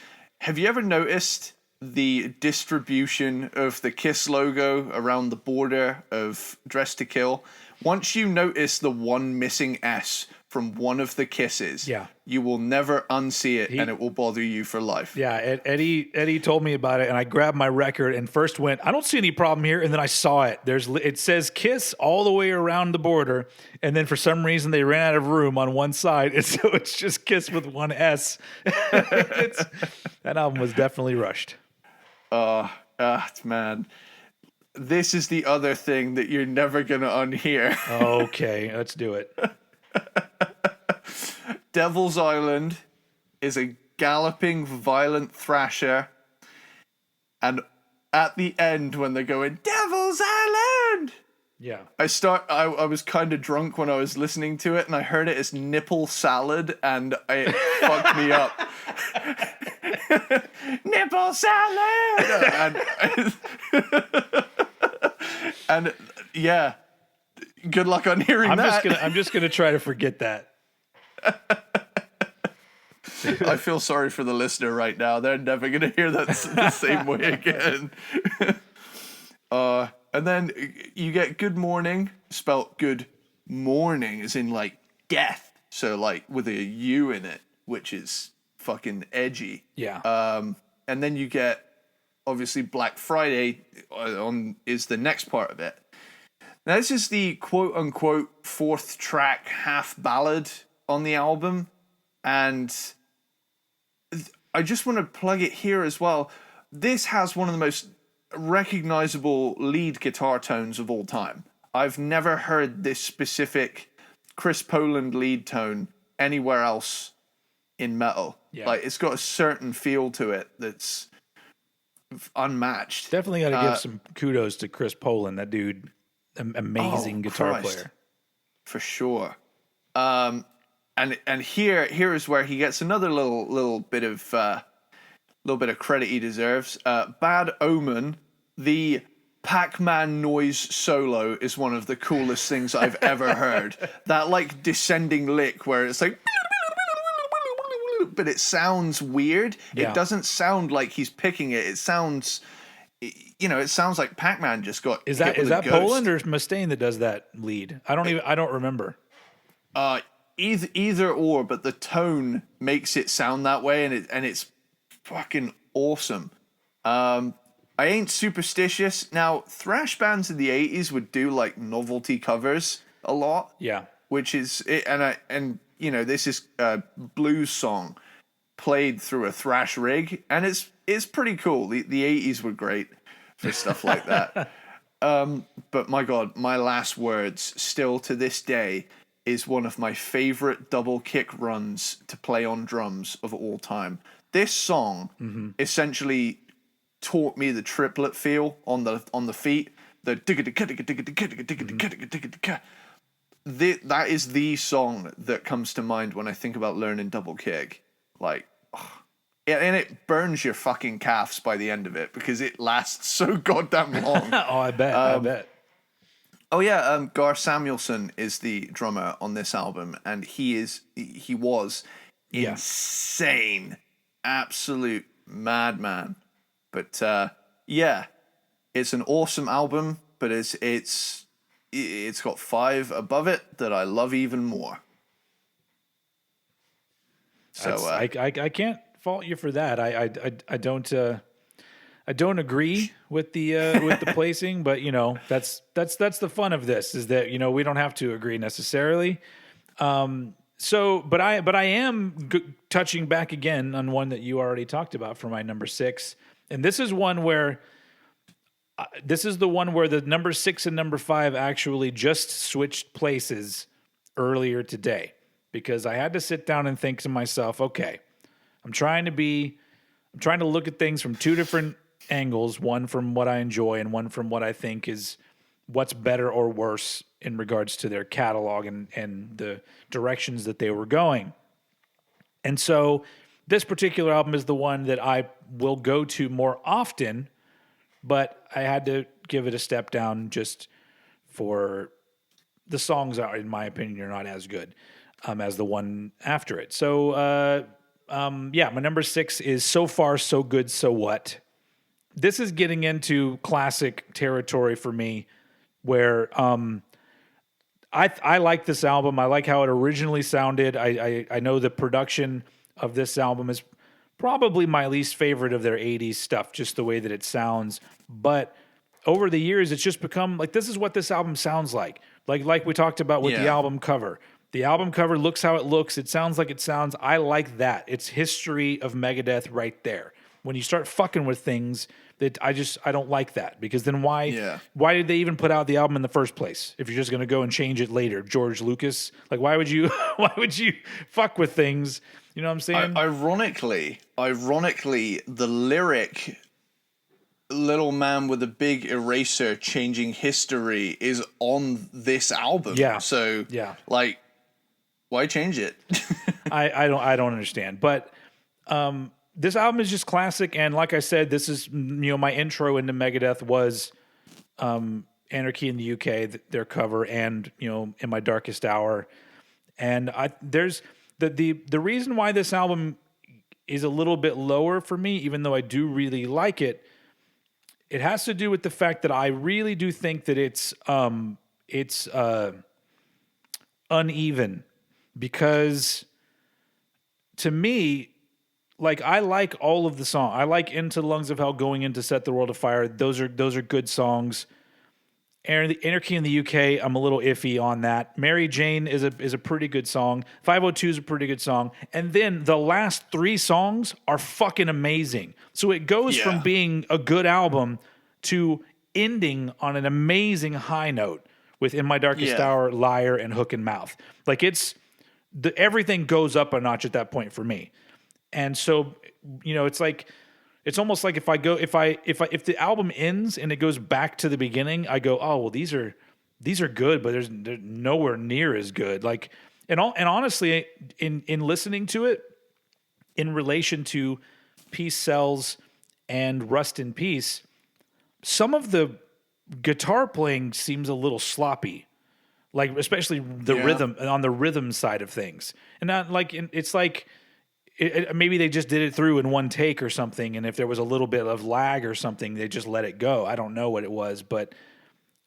have you ever noticed the distribution of the Kiss logo around the border of Dress to Kill? Once you notice the one missing S from one of the Kisses, you will never unsee it, and it will bother you for life. Yeah, Eddie told me about it, and I grabbed my record and first went, I don't see any problem here, and then I saw it. It says Kiss all the way around the border, and then for some reason they ran out of room on one side, and so it's just Kiss with one S. That album was definitely rushed. Man. This is the other thing that you're never going to unhear. Okay, let's do it. Devil's Island is a galloping, violent thrasher. And at the end, when they're going, Devil's Island! Yeah. I was kind of drunk when I was listening to it, and I heard it as nipple salad, and it fucked me up. Nipple salad! And yeah, good luck on hearing that. I'm just gonna try to forget that. I feel sorry for the listener right now. They're never gonna hear that the same way again. And then you get Good Morning, spelt good morning, as in like death. So like with a U in it, which is fucking edgy. Yeah. And then you get obviously Black Friday is the next part of it. Now this is the quote unquote fourth track half ballad on the album, and I just want to plug it here as well. This has one of the most recognizable lead guitar tones of all time. I've never heard this specific Chris Poland lead tone anywhere else in metal. Yeah. Like, it's got a certain feel to it that's unmatched. Definitely got to give some kudos to Chris Poland. That dude, amazing guitar player. For sure. And here is where he gets another little bit of credit he deserves. Bad Omen, the Pac-Man noise solo is one of the coolest things I've ever heard. That like descending lick where it's like, but it sounds weird. Yeah. It doesn't sound like he's picking it. It sounds, it sounds like Pac-Man just got. Is that hit with a ghost. Poland or Mustaine that does that lead? I don't remember. Either or, but the tone makes it sound that way, and it's fucking awesome. I ain't superstitious. Now, thrash bands in the 80s would do like novelty covers a lot. Yeah. Which is and this is a blues song played through a thrash rig, and it's pretty cool. The 80s were great for stuff like that. But my God, My Last Words still to this day is one of my favorite double kick runs to play on drums of all time. This song essentially taught me the triplet feel on the feet. That is the song that comes to mind when I think about learning double kick. Like, and it burns your fucking calves by the end of it because it lasts so goddamn long. Oh, I bet. Oh yeah, Gar Samuelson is the drummer on this album, and he was insane, absolute madman. But yeah, it's an awesome album, but it's got 5 above it that I love even more. So I can't fault you for that. I don't agree with the placing, but that's the fun of this, is that we don't have to agree necessarily. But I am touching back again on one that you already talked about for my number 6, and this is one where. This is the one where the number 6 and number 5 actually just switched places earlier today, because I had to sit down and think to myself, okay, I'm trying to look at things from 2 different angles, one from what I enjoy and one from what I think is what's better or worse in regards to their catalog and the directions that they were going. And so this particular album is the one that I will go to more often, but I had to give it a step down just for the songs are, in my opinion, are not as good as the one after it. So, my number 6 is So Far, So Good, So What. This is getting into classic territory for me, where I like this album. I like how it originally sounded. I know the production of this album is probably my least favorite of their 80s stuff, just the way that it sounds. But over the years, it's just become like, this is what this album sounds like. Like we talked about with the album cover. The album cover looks how it looks. It sounds like it sounds. I like that. It's history of Megadeth right there. When you start fucking with things that I don't like that, because then why did they even put out the album in the first place if you're just going to go and change it later? George Lucas, like, why would you fuck with things? You know what I'm saying? Ironically, the lyric "Little Man with a Big Eraser Changing History" is on this album. Yeah. So like, why change it? I don't understand. But this album is just classic, and like I said, this is my intro into Megadeth was Anarchy in the UK, their cover, and In My Darkest Hour. And there's the reason why this album is a little bit lower for me, even though I do really like it. It has to do with the fact that I really do think that it's uneven, because to me, like, I like all of the song. I like Into the Lungs of Hell, Going In to Set the World Afire. Those are good songs. Anarchy in the UK, I'm a little iffy on that. Mary Jane is a pretty good song. 502 is a pretty good song. And then the last 3 songs are fucking amazing. So it goes from being a good album to ending on an amazing high note with In My Darkest Hour, Liar, and Hook and Mouth. Like, everything goes up a notch at that point for me. And so, it's like, it's almost like if the album ends and it goes back to the beginning, I go, oh well, these are good, but they're nowhere near as good. Like, and honestly, in listening to it, in relation to Peace Sells and Rust in Peace, some of the guitar playing seems a little sloppy, like especially the rhythm on the rhythm side of things, and not like it's like maybe they just did it through in one take or something, and if there was a little bit of lag or something, they just let it go. I don't know what it was, but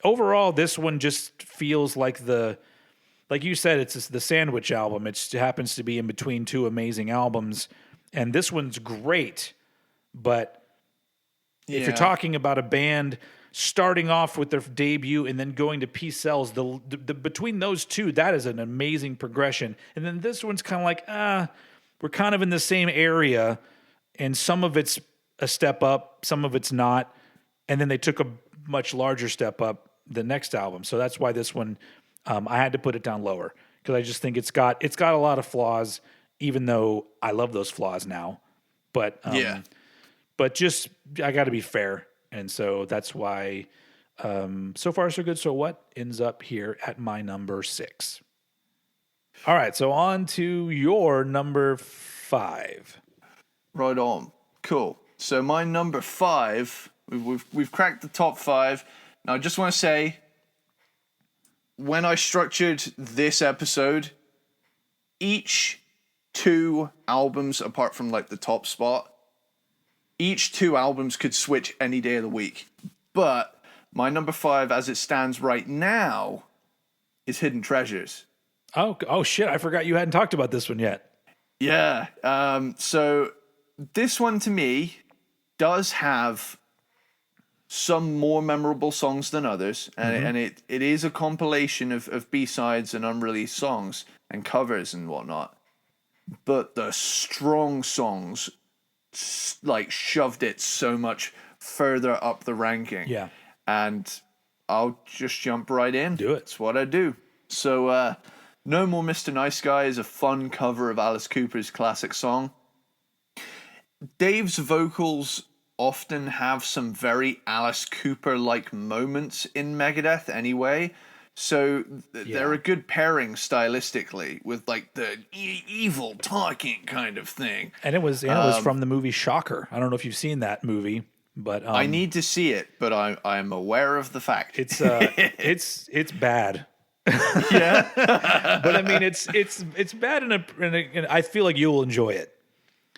overall, this one just feels like like you said, it's the sandwich album. It happens to be in between two amazing albums, and this one's great, but if you're talking about a band starting off with their debut and then going to Peace Sells, the between those two, that is an amazing progression. And then this one's kind of like, we're kind of in the same area, and some of it's a step up, some of it's not. And then they took a much larger step up the next album. So that's why this one, I had to put it down lower, because I just think it's got a lot of flaws, even though I love those flaws now. But But just, I got to be fair. And so that's why, so far so good. So what ends up here at my number 6? All right. So on to your number 5. Right on. Cool. So my number 5, we've cracked the top 5. Now I just want to say, when I structured this episode, each 2 albums, apart from like the top spot, each 2 albums could switch any day of the week. But my number 5, as it stands right now, is Hidden Treasures. Oh shit. I forgot you hadn't talked about this one yet. Yeah. So this one to me does have some more memorable songs than others. And it is a compilation of B-sides and unreleased songs and covers and whatnot. But the strong songs like shoved it so much further up the ranking. Yeah. And I'll just jump right in. Do it. That's what I do. So No More Mr. Nice Guy is a fun cover of Alice Cooper's classic song. Dave's vocals often have some very Alice Cooper-like moments in Megadeth anyway. So they're a good pairing stylistically with like the evil talking kind of thing. And it was from the movie Shocker. I don't know if you've seen that movie, but I need to see it, but I'm aware of the fact. It's it's bad. Yeah. But I mean it's bad in I feel like you'll enjoy it.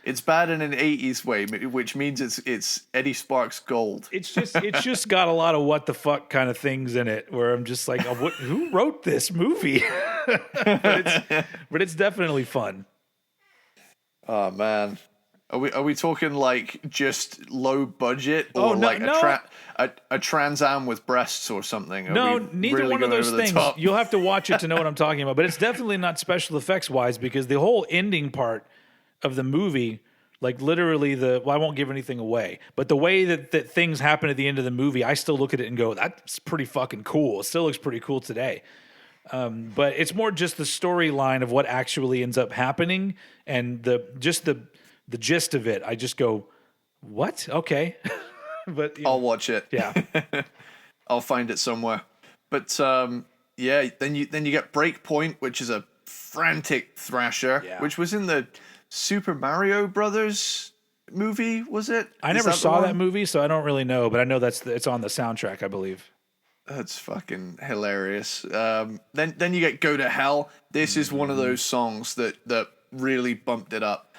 It's bad in an 80s way, which means it's Eddie Sparxx gold. It's just got a lot of what the fuck kind of things in it, where I'm just like, who wrote this movie? but it's definitely fun. Oh man, are we talking like just low budget or a Trans Am with breasts or something? No, neither really one of those things. You'll have to watch it to know what I'm talking about. But it's definitely not special effects wise, because the whole ending part of the movie, like literally I won't give anything away, but the way that things happen at the end of the movie, I still look at it and go, that's pretty fucking cool. It still looks pretty cool today. But it's more just the storyline of what actually ends up happening, and the gist of it. I just go, what? Okay. But I'll watch it. Yeah. I'll find it somewhere. But then you get Breakpoint, which is a frantic thrasher, which was in the Super Mario Brothers movie, was it? I never saw that movie, so I don't really know, but I know it's on the soundtrack, I believe. That's fucking hilarious. Then you get Go to Hell. This is one of those songs that really bumped it up.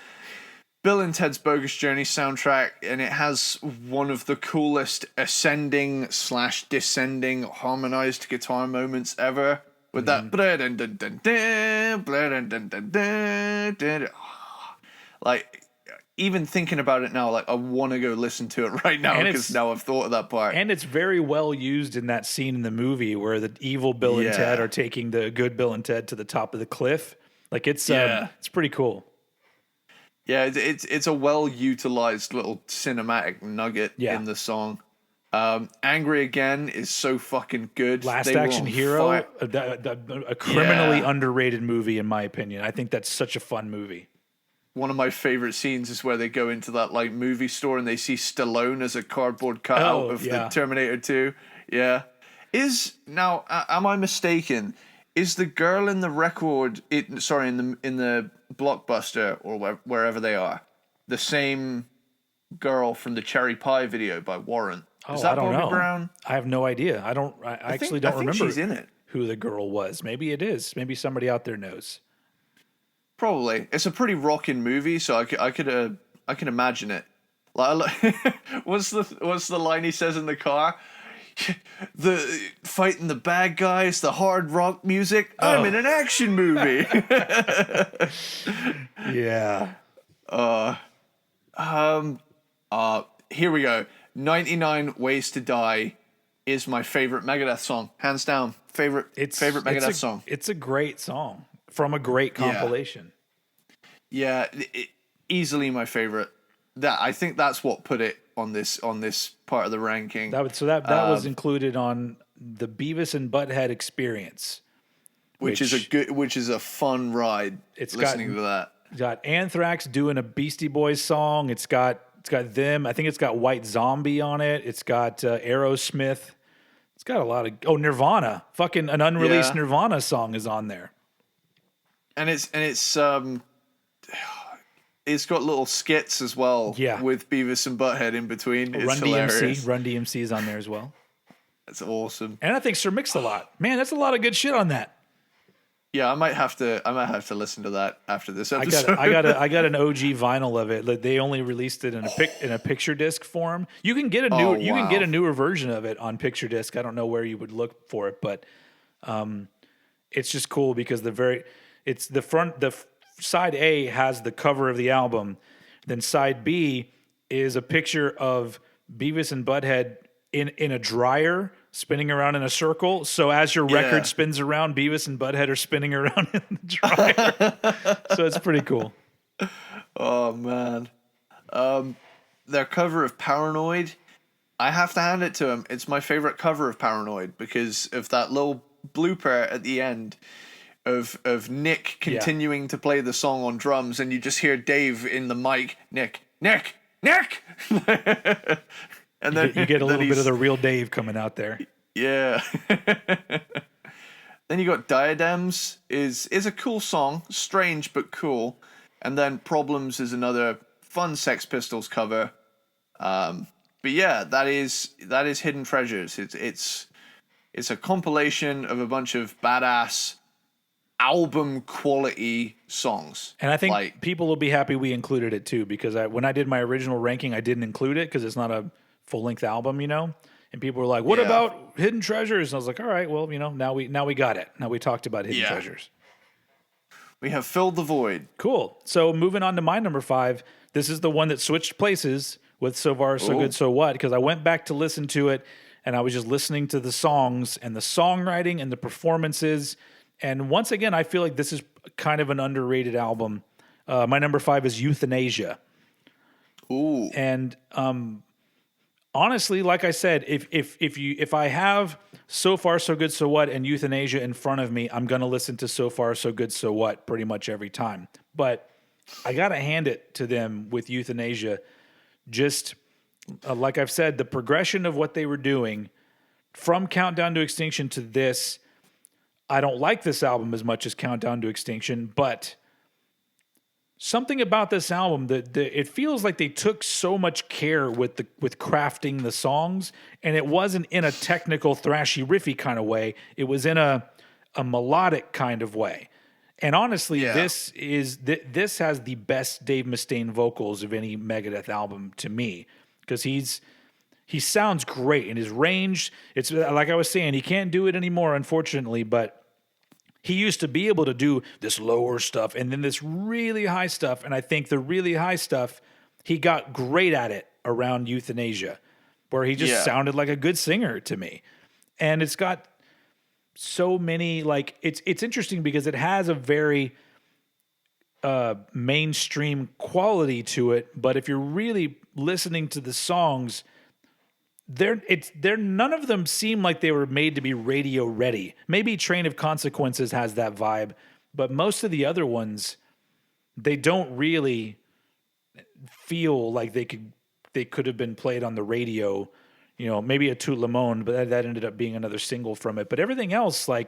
Bill and Ted's Bogus Journey soundtrack, and it has one of the coolest ascending/descending harmonized guitar moments ever. With that like, even thinking about it now, like I want to go listen to it right now, because now I've thought of that part. And it's very well used in that scene in the movie where the evil Bill and Ted are taking the good Bill and Ted to the top of the cliff. Like it's pretty cool. Yeah, it's a well utilized little cinematic nugget in the song. Angry Again is so fucking good. Last Action Hero, a criminally underrated movie in my opinion. I think that's such a fun movie. One of my favorite scenes is where they go into that like movie store and they see Stallone as a cardboard cutout of the Terminator 2. Yeah. Am I mistaken? Is the girl in the in the Blockbuster or wherever they are the same girl from the Cherry Pie video by Warrant? Oh, Is I that don't Bobby know. Brown? I have no idea. I actually don't I think remember she's in it. who the girl was. Maybe it is. Maybe somebody out there knows. Probably. It's a pretty rocking movie, so I can imagine it. Like, what's the line he says in the car? The fighting the bad guys, the hard rock music. I'm in an action movie. Yeah. Here we go. 99 Ways to Die is my favorite Megadeth song, hands down. Favorite Megadeth song. It's a great song from a great compilation. Yeah, easily my favorite. I think that's what put it on this part of the ranking. That was included on the Beavis and Butthead Experience, which is a fun ride. It's listening to that. It's got Anthrax doing a Beastie Boys song. It's got them. I think it's got White Zombie on it. It's got Aerosmith. It's got a lot of Nirvana. Fucking an unreleased Nirvana song is on there. And it's got little skits as well. Yeah. With Beavis and Butthead in between. It's Run hilarious. DMC. Run DMC is on there as well. That's awesome. And I think Sir Mix-a-Lot. Man, that's a lot of good shit on that. Yeah, I might have to listen to that after this episode. I got an OG vinyl of it. Like, they only released it in a picture disc form. You can get a newer version of it on picture disc. I don't know where you would look for it, but it's just cool because the side A has the cover of the album, then side B is a picture of Beavis and Butthead in a dryer spinning around in a circle. So as your record spins around, Beavis and Butthead are spinning around in the dryer. So it's pretty cool. Oh man. Their cover of Paranoid, I have to hand it to them. It's my favorite cover of Paranoid because of that little blooper at the end of Nick continuing to play the song on drums, and you just hear Dave in the mic, Nick. And then you get a little bit of the real Dave coming out there. Yeah. Then you got Diadems is a cool song, strange but cool. And then Problems is another fun Sex Pistols cover. But yeah, that is Hidden Treasures. It's a compilation of a bunch of badass album quality songs. And I think people will be happy we included it too, because when I did my original ranking, I didn't include it because it's not a full-length album, and people were like, what about Hidden Treasures? And I was like, all right, well, now we got it. Now we talked about Hidden Treasures. We have filled the void. Cool. So moving on to my number 5, this is the one that switched places with So Far, So Good, So What, because I went back to listen to it, and I was just listening to the songs and the songwriting and the performances. And once again, I feel like this is kind of an underrated album. My number 5 is Youthanasia. Ooh. And honestly, like I said, if I have So Far, So Good, So What and Youthanasia in front of me, I'm going to listen to So Far, So Good, So What pretty much every time. But I got to hand it to them with Youthanasia. Just like I've said, the progression of what they were doing from Countdown to Extinction to this, I don't like this album as much as Countdown to Extinction, but something about this album that it feels like they took so much care with crafting the songs, and it wasn't in a technical thrashy riffy kind of way. It was in a melodic kind of way. And honestly, this has the best Dave Mustaine vocals of any Megadeth album to me, because he sounds great in his range. It's like I was saying, he can't do it anymore, unfortunately, but he used to be able to do this lower stuff and then this really high stuff. And I think the really high stuff, he got great at it around Youthanasia, where he just sounded like a good singer to me. And it's got so many, it's interesting because it has a very mainstream quality to it. But if you're really listening to the songs, none of them seem like they were made to be radio ready. Maybe Train of Consequences has that vibe, but most of the other ones, they don't really feel like they could have been played on the radio. Maybe a Tout Le Monde, but that ended up being another single from it. But everything else, I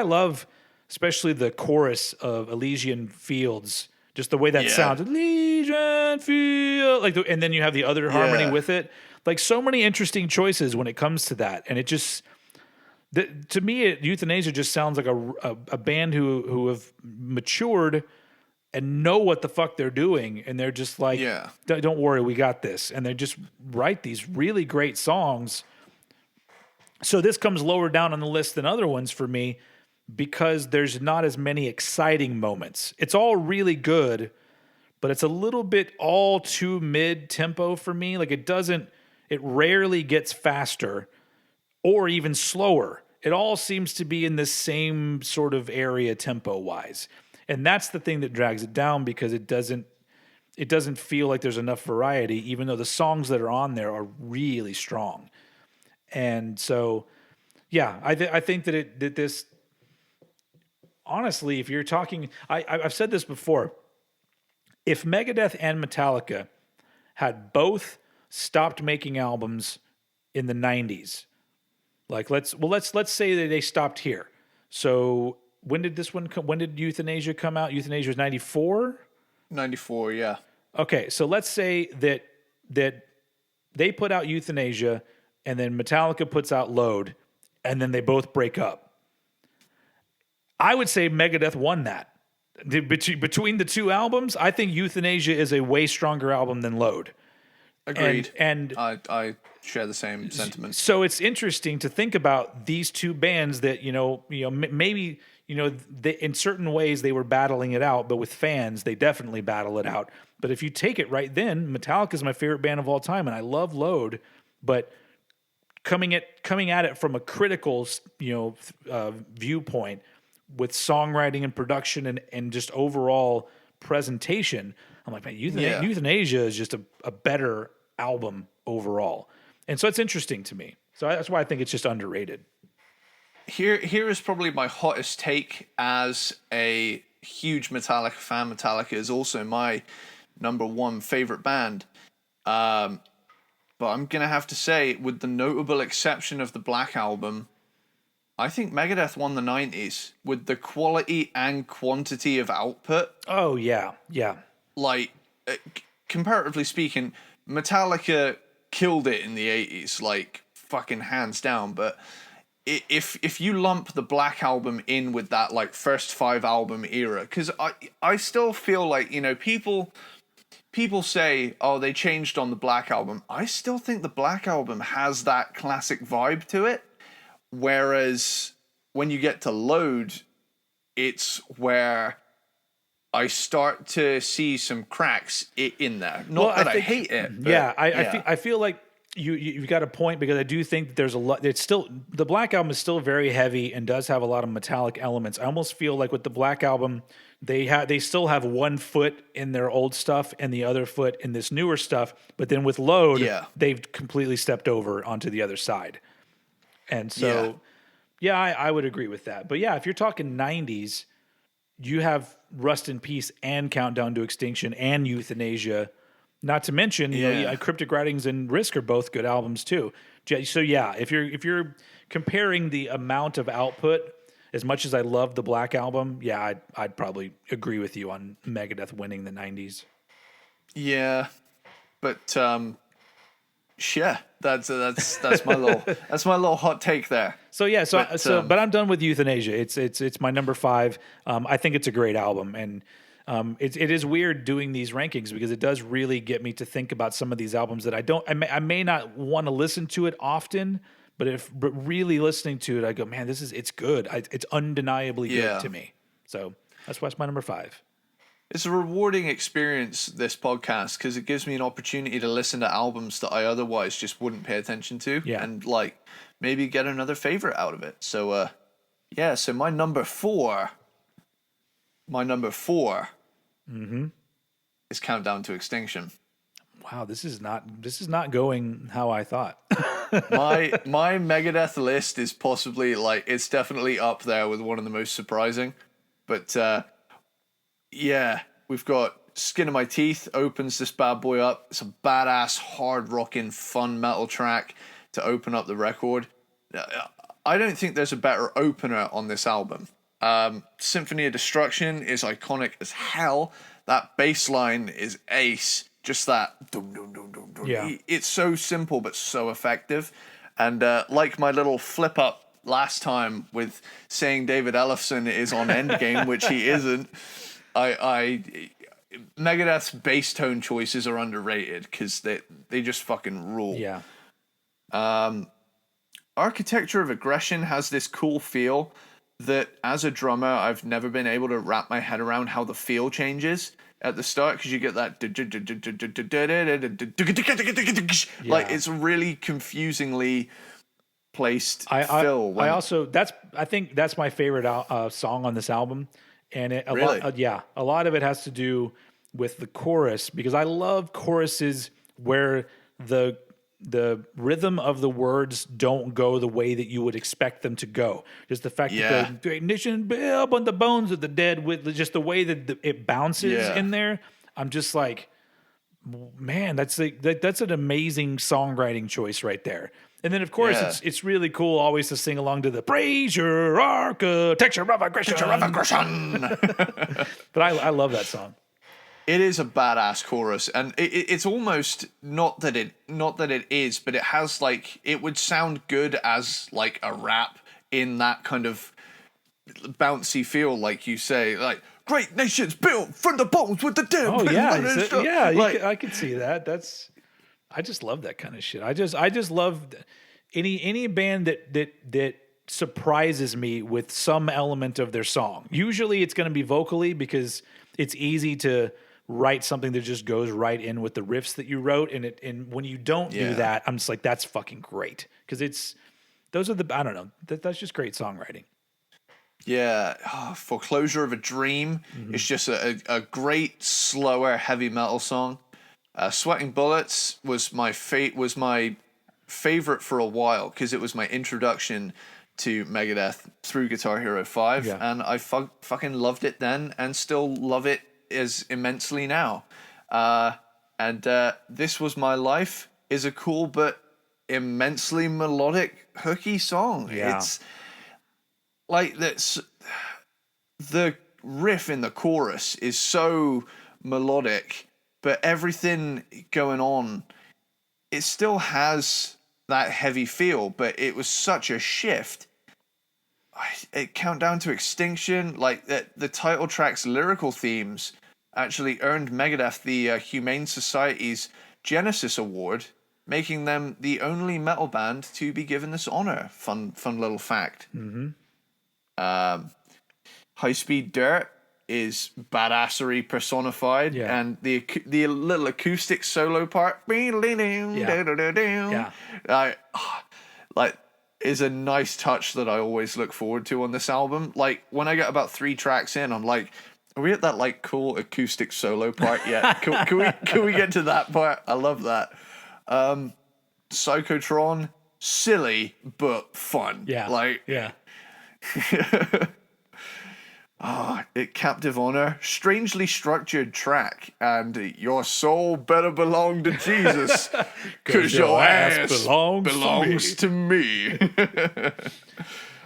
love especially the chorus of Elysian Fields. Just the way that sounds, Legion feel like, and then you have the other harmony with it. Like so many interesting choices when it comes to that, and it just to me, Youthanasia just sounds like a band who have matured and know what the fuck they're doing, and they're just like, don't worry, we got this, and they just write these really great songs. So this comes lower down on the list than other ones for me because there's not as many exciting moments. It's all really good, but it's a little bit all too mid-tempo for me. Like it rarely gets faster or even slower. It all seems to be in the same sort of area tempo-wise. And that's the thing that drags it down because it doesn't feel like there's enough variety, even though the songs that are on there are really strong. And so, yeah, I think that this, honestly, if you're talking, I've said this before, if Megadeth and Metallica had both stopped making albums in the 90s, like let's say that they stopped here. So when did this one come? When did Youthanasia come out? Youthanasia was 94? 94, yeah. Okay, so let's say that they put out Youthanasia and then Metallica puts out Load, and then they both break up. I would say Megadeth won that. Between the two albums, I think Youthanasia is a way stronger album than Load. Agreed. And I share the same sentiment. So it's interesting to think about these two bands that, maybe, in certain ways they were battling it out, but with fans, they definitely battle it out. But if you take it right then, Metallica is my favorite band of all time, and I love Load, but coming at it from a critical, viewpoint with songwriting and production and just overall presentation, I'm like, man, Youthanasia is just a better album overall. And so it's interesting to me. So that's why I think it's just underrated. Here is probably my hottest take as a huge Metallica fan. Metallica is also my number one favorite band. But I'm going to have to say, with the notable exception of the Black Album, I think Megadeth won the 90s with the quality and quantity of output. Oh, yeah, yeah. Like, comparatively speaking, Metallica killed it in the 80s, like, fucking hands down. But if you lump the Black Album in with that, like, first 5 album era, because I still feel like, people say, oh, they changed on the Black Album. I still think the Black Album has that classic vibe to it. Whereas when you get to Load, it's where I start to see some cracks in there. I hate it. But, yeah, I feel like you've got a point because I do think that there's a lot. It's still, the Black Album is still very heavy and does have a lot of metallic elements. I almost feel like with the Black Album, they still have one foot in their old stuff and the other foot in this newer stuff. But then with Load, they've completely stepped over onto the other side. And so, I would agree with that. But yeah, if you're talking 90s, you have Rust in Peace and Countdown to Extinction and Youthanasia. Not to mention, Cryptic Writings and Risk are both good albums too. So yeah, if you're comparing the amount of output, as much as I love the Black Album, I'd probably agree with you on Megadeth winning the 90s. Yeah, but that's my little hot take there. So but I'm done with Youthanasia. It's my number 5. I think it's a great album, and it is weird doing these rankings because it does really get me to think about some of these albums that I may not want to listen to it often, but really listening to it, I go, man, it's good. It's undeniably good to me. So that's why it's my number 5. It's a rewarding experience, this podcast, because it gives me an opportunity to listen to albums that I otherwise just wouldn't pay attention to, and like maybe get another favorite out of it. So, so my number 4 is Countdown to Extinction. Wow, this is not going how I thought. my Megadeth list is possibly it's definitely up there with one of the most surprising, but we've got Skin of My Teeth opens this bad boy up. It's a badass, hard rocking, fun metal track to open up the record. I don't think there's a better opener on this album. Symphony of Destruction is iconic as hell. That bass line is ace. Just that. Dum, dum, dum, dum, dum. Yeah. It's so simple but so effective. And like my little flip up last time with saying David Ellefson is on Endgame, which he isn't, Megadeth's bass tone choices are underrated because they just fucking rule. Yeah. Architecture of Aggression has this cool feel that as a drummer, I've never been able to wrap my head around how the feel changes at the start, because you get that like it's really confusingly placed fill. I think that's my favorite song on this album, and a lot of it has to do with the chorus, because I love choruses where the rhythm of the words don't go the way that you would expect them to go. Just the fact that the ignition build on the bones of the dead, with just the way that it bounces in there. I'm just like, man, that's an amazing songwriting choice right there. And then of course it's really cool always to sing along to the praise your architecture of aggression. But I love that song. It is a badass chorus, and it's almost not that it is, but it has like, it would sound good as like a rap in that kind of bouncy feel, like you say, like great nations built from the bones with the dead. Oh yeah, I could see that. I just love that kind of shit. I just love any band that surprises me with some element of their song. Usually it's going to be vocally, because it's easy to write something that just goes right in with the riffs that you wrote, and when you don't do that, I'm just like, that's fucking great, because I don't know, that's just great songwriting. Yeah, Foreclosure of a Dream is just a great slower heavy metal song. Sweating Bullets was my favorite for a while, because it was my introduction to Megadeth through Guitar Hero 5, and I fucking loved it then, and still love it as immensely now. And This Was My Life is a cool but immensely melodic, hooky song. Yeah. It's like the riff in the chorus is so melodic, but everything going on, it still has that heavy feel, but it was such a shift. Countdown to Extinction, like the title track's lyrical themes actually earned Megadeth the Humane Society's Genesis Award, making them the only metal band to be given this honor. Fun little fact. High Speed Dirt is badassery personified, and the little acoustic solo part, is a nice touch that I always look forward to on this album. Like, when I get about 3 tracks in, I'm like, are we at that like cool acoustic solo part yet? Can we get to that part? I love that. Psychotron, silly but fun. Captive Honor, strangely structured track, and your soul better belong to Jesus, because your ass belongs to me.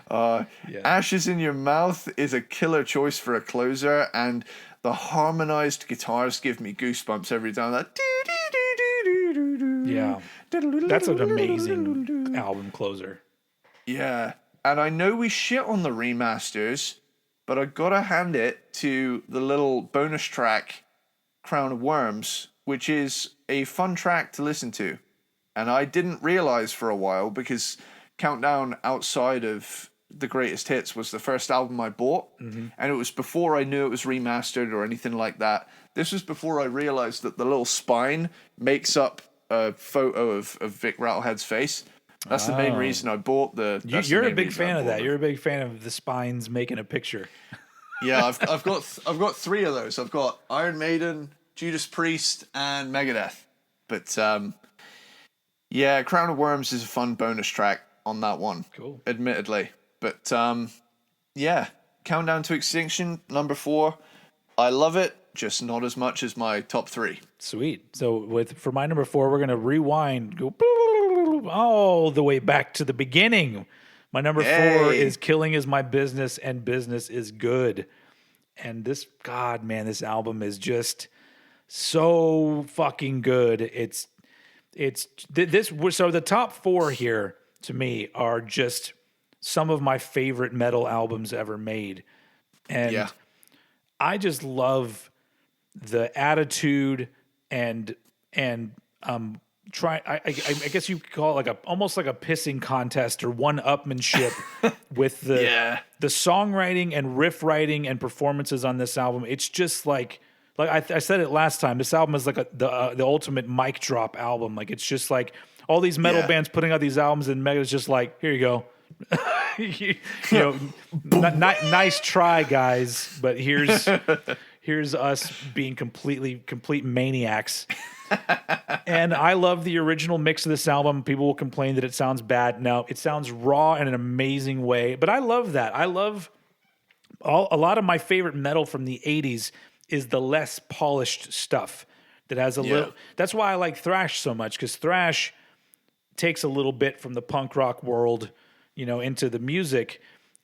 Ashes in Your Mouth is a killer choice for a closer, and the harmonized guitars give me goosebumps every time. That's an amazing album closer. Yeah, and I know we shit on the remasters, but I gotta hand it to the little bonus track, Crown of Worms, which is a fun track to listen to. And I didn't realize for a while, because Countdown, outside of the Greatest Hits, was the first album I bought. And it was before I knew it was remastered or anything like that. This was before I realized that the little spine makes up a photo of Vic Rattlehead's face. That's the main reason I bought the. You're a big fan of that. You're a big fan of the spines making a picture. Yeah, I've got 3 of those. I've got Iron Maiden, Judas Priest, and Megadeth. But Crown of Worms is a fun bonus track on that one. Cool. Admittedly, but Countdown to Extinction, number 4. I love it, just not as much as my top 3. Sweet. So for my number 4, we're gonna rewind, go all the way back to the beginning. My number 4 is Killing Is My Business and Business Is Good. And this album is just so fucking good. So the top 4 here to me are just some of my favorite metal albums ever made. And I just love the attitude and I guess you could call it almost like a pissing contest or one-upmanship with the songwriting and riff writing and performances on this album. It's just like I said it last time. This album is like the ultimate mic drop album. Like it's just like all these metal bands putting out these albums, and Megadeth's just like, here you go. you know, nice try, guys, but here's us being complete maniacs. And I love the original mix of this album. People will complain that it sounds bad. No, it sounds raw in an amazing way. But I love that. I love a lot of my favorite metal from the 80s is the less polished stuff that has a little. That's why I like thrash so much, because thrash takes a little bit from the punk rock world, into the music.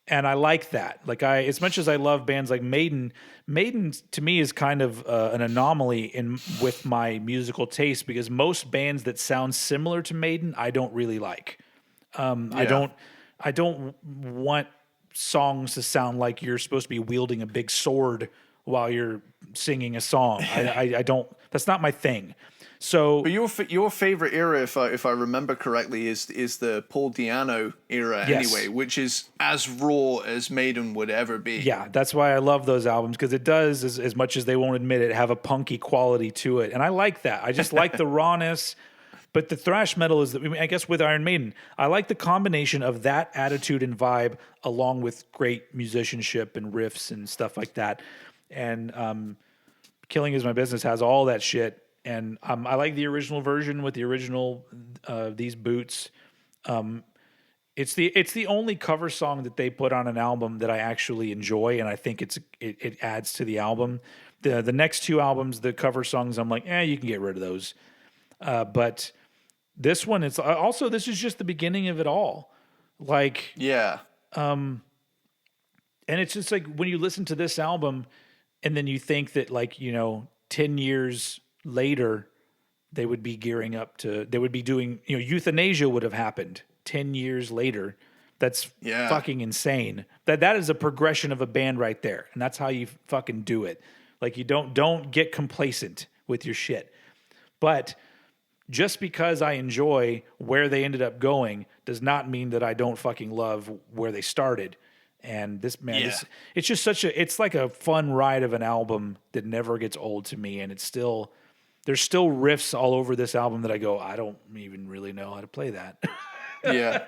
And I like that. Like as much as I love bands like Maiden to me is kind of an anomaly with my musical taste, because most bands that sound similar to Maiden, I don't really like. I don't want songs to sound like you're supposed to be wielding a big sword while you're singing a song. I don't. That's not my thing. So, but your favorite era, if I remember correctly, is the Paul Di'Anno era anyway, which is as raw as Maiden would ever be. Yeah, that's why I love those albums, because it does, as much as they won't admit it, have a punky quality to it, and I like that. I just like the rawness. But the thrash metal I guess with Iron Maiden, I like the combination of that attitude and vibe along with great musicianship and riffs and stuff like that. And Killing Is My Business has all that shit. And I like the original version with the original these boots. It's the only cover song that they put on an album that I actually enjoy, and I think it adds to the album. The next 2 albums, the cover songs, I'm like, you can get rid of those. But this one, this is just the beginning of it all. Like, and it's just like when you listen to this album, and then you think that 10 years later, they would be gearing up they would be doing, Youthanasia would have happened 10 years later. That's fucking insane. That is a progression of a band right there. And that's how you fucking do it. Like, you don't get complacent with your shit. But just because I enjoy where they ended up going does not mean that I don't fucking love where they started. And this, man, it's just it's like a fun ride of an album that never gets old to me. And there's still riffs all over this album that I go, I don't even really know how to play that. Yeah.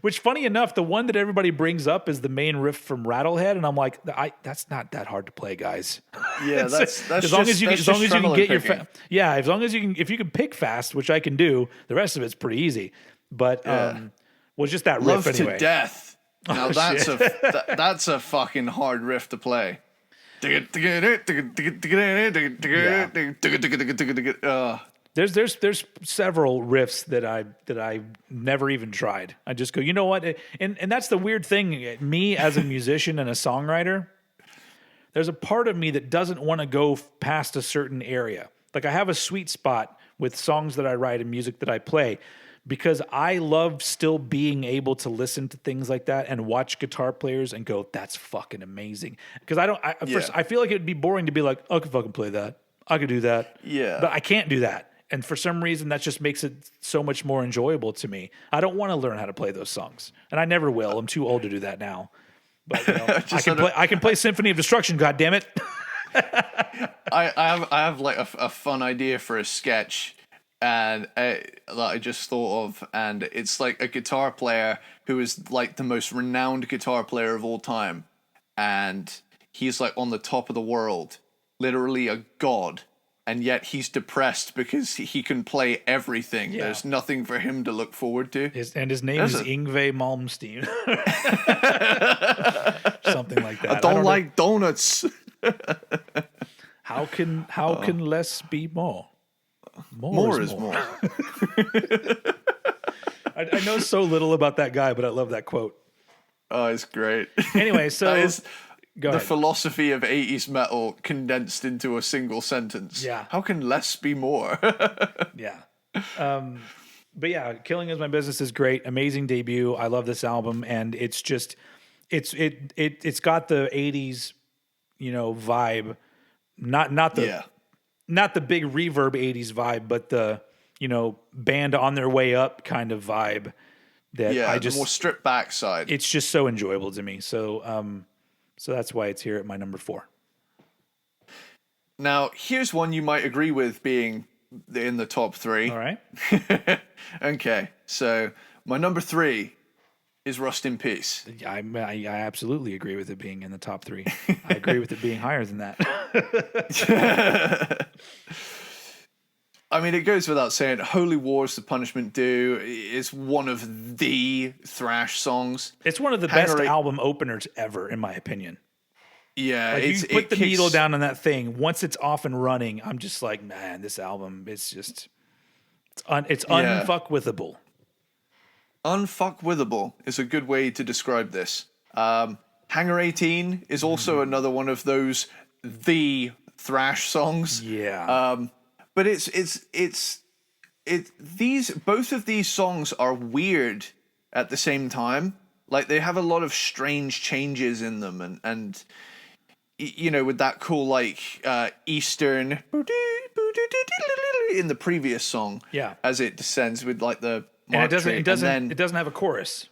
Which, funny enough, the one that everybody brings up is the main riff from Rattlehead, and I'm like, that's not that hard to play, guys. Yeah, that's as long as you can get your as long as if you can pick fast, which I can do, the rest of it's pretty easy. But just that Love riff anyway. To Death. Now that's a fucking hard riff to play. There's several riffs that I never even tried. I just go, you know what? And that's the weird thing. Me as a musician and a songwriter, there's a part of me that doesn't want to go past a certain area. Like, I have a sweet spot with songs that I write and music that I play, because I love still being able to listen to things like that and watch guitar players and go, that's fucking amazing. Because I feel like it'd be boring to be like, I could fucking play that. I could do that. Yeah. But I can't do that. And for some reason, that just makes it so much more enjoyable to me. I don't want to learn how to play those songs. And I never will. I'm too old to do that now. But I can play Symphony of Destruction, goddammit. I have like a fun idea for a sketch, and that I just thought of, and it's like a guitar player who is like the most renowned guitar player of all time, and he's like on the top of the world, literally a god, and yet he's depressed because he can play everything. Yeah. There's nothing for him to look forward to. His name is Yngwie Malmsteen. Something like that. I don't like donuts. How can less be more? More is more. I know so little about that guy, but I love that quote. Oh, it's great. Anyway, so the philosophy of 80s metal condensed into a single sentence. Yeah. How can less be more? Yeah. But yeah, Killing Is My Business is great. Amazing debut. I love this album, and it's just it's got the 80s, vibe. Not the big reverb 80s vibe, but the, band on their way up kind of vibe that the more stripped back side. It's just so enjoyable to me. So so that's why it's here at my number 4. Now, here's one you might agree with being in the top 3. All right. Okay, so my number 3 is Rust in Peace. I absolutely agree with it being in the top 3. I agree with it being higher than that. I mean, it goes without saying, Holy War's The Punishment Due is one of the thrash songs. It's one of the best album openers ever, in my opinion. Yeah, like you put the needle down on that thing. Once it's off and running, I'm just like, man, this album is just it's unfuckwithable. Unfuckwithable is a good way to describe this. Hangar 18 is also another one of those the thrash songs. Yeah. But both of these songs are weird at the same time. Like they have a lot of strange changes in them, and with that cool Eastern in the previous song, as it descends with like the and it doesn't have a chorus.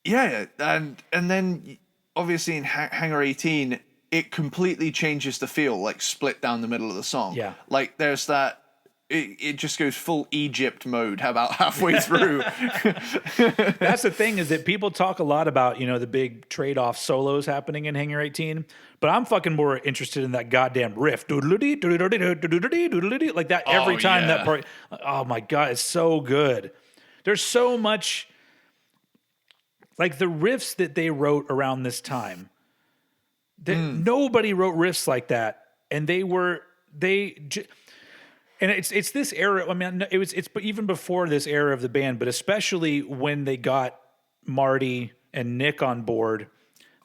Yeah, and then obviously in Hangar 18, it completely changes the feel, like split down the middle of the song. Yeah, like there's that. It just goes full Egypt mode about halfway through. That's the thing, is that people talk a lot about, the big trade-off solos happening in Hangar 18, but I'm fucking more interested in that goddamn riff. Like that every time that part. Oh my God, it's so good. There's so much, like the riffs that they wrote around this time. Nobody wrote riffs like that, and and it's this era. I mean, it's even before this era of the band, but especially when they got Marty and Nick on board,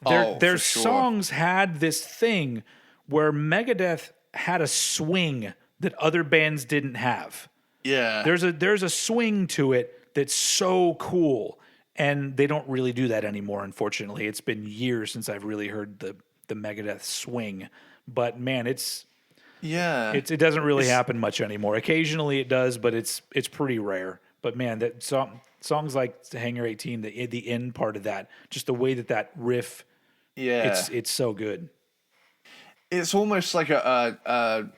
their songs had this thing where Megadeth had a swing that other bands didn't have. Yeah, there's a swing to it that's so cool, and they don't really do that anymore. Unfortunately, it's been years since I've really heard the Megadeth swing, but man, it doesn't really happen much anymore. Occasionally it does, but it's pretty rare. But man, that songs like Hangar 18, the end part of that, just the way that riff, it's so good. It's almost like a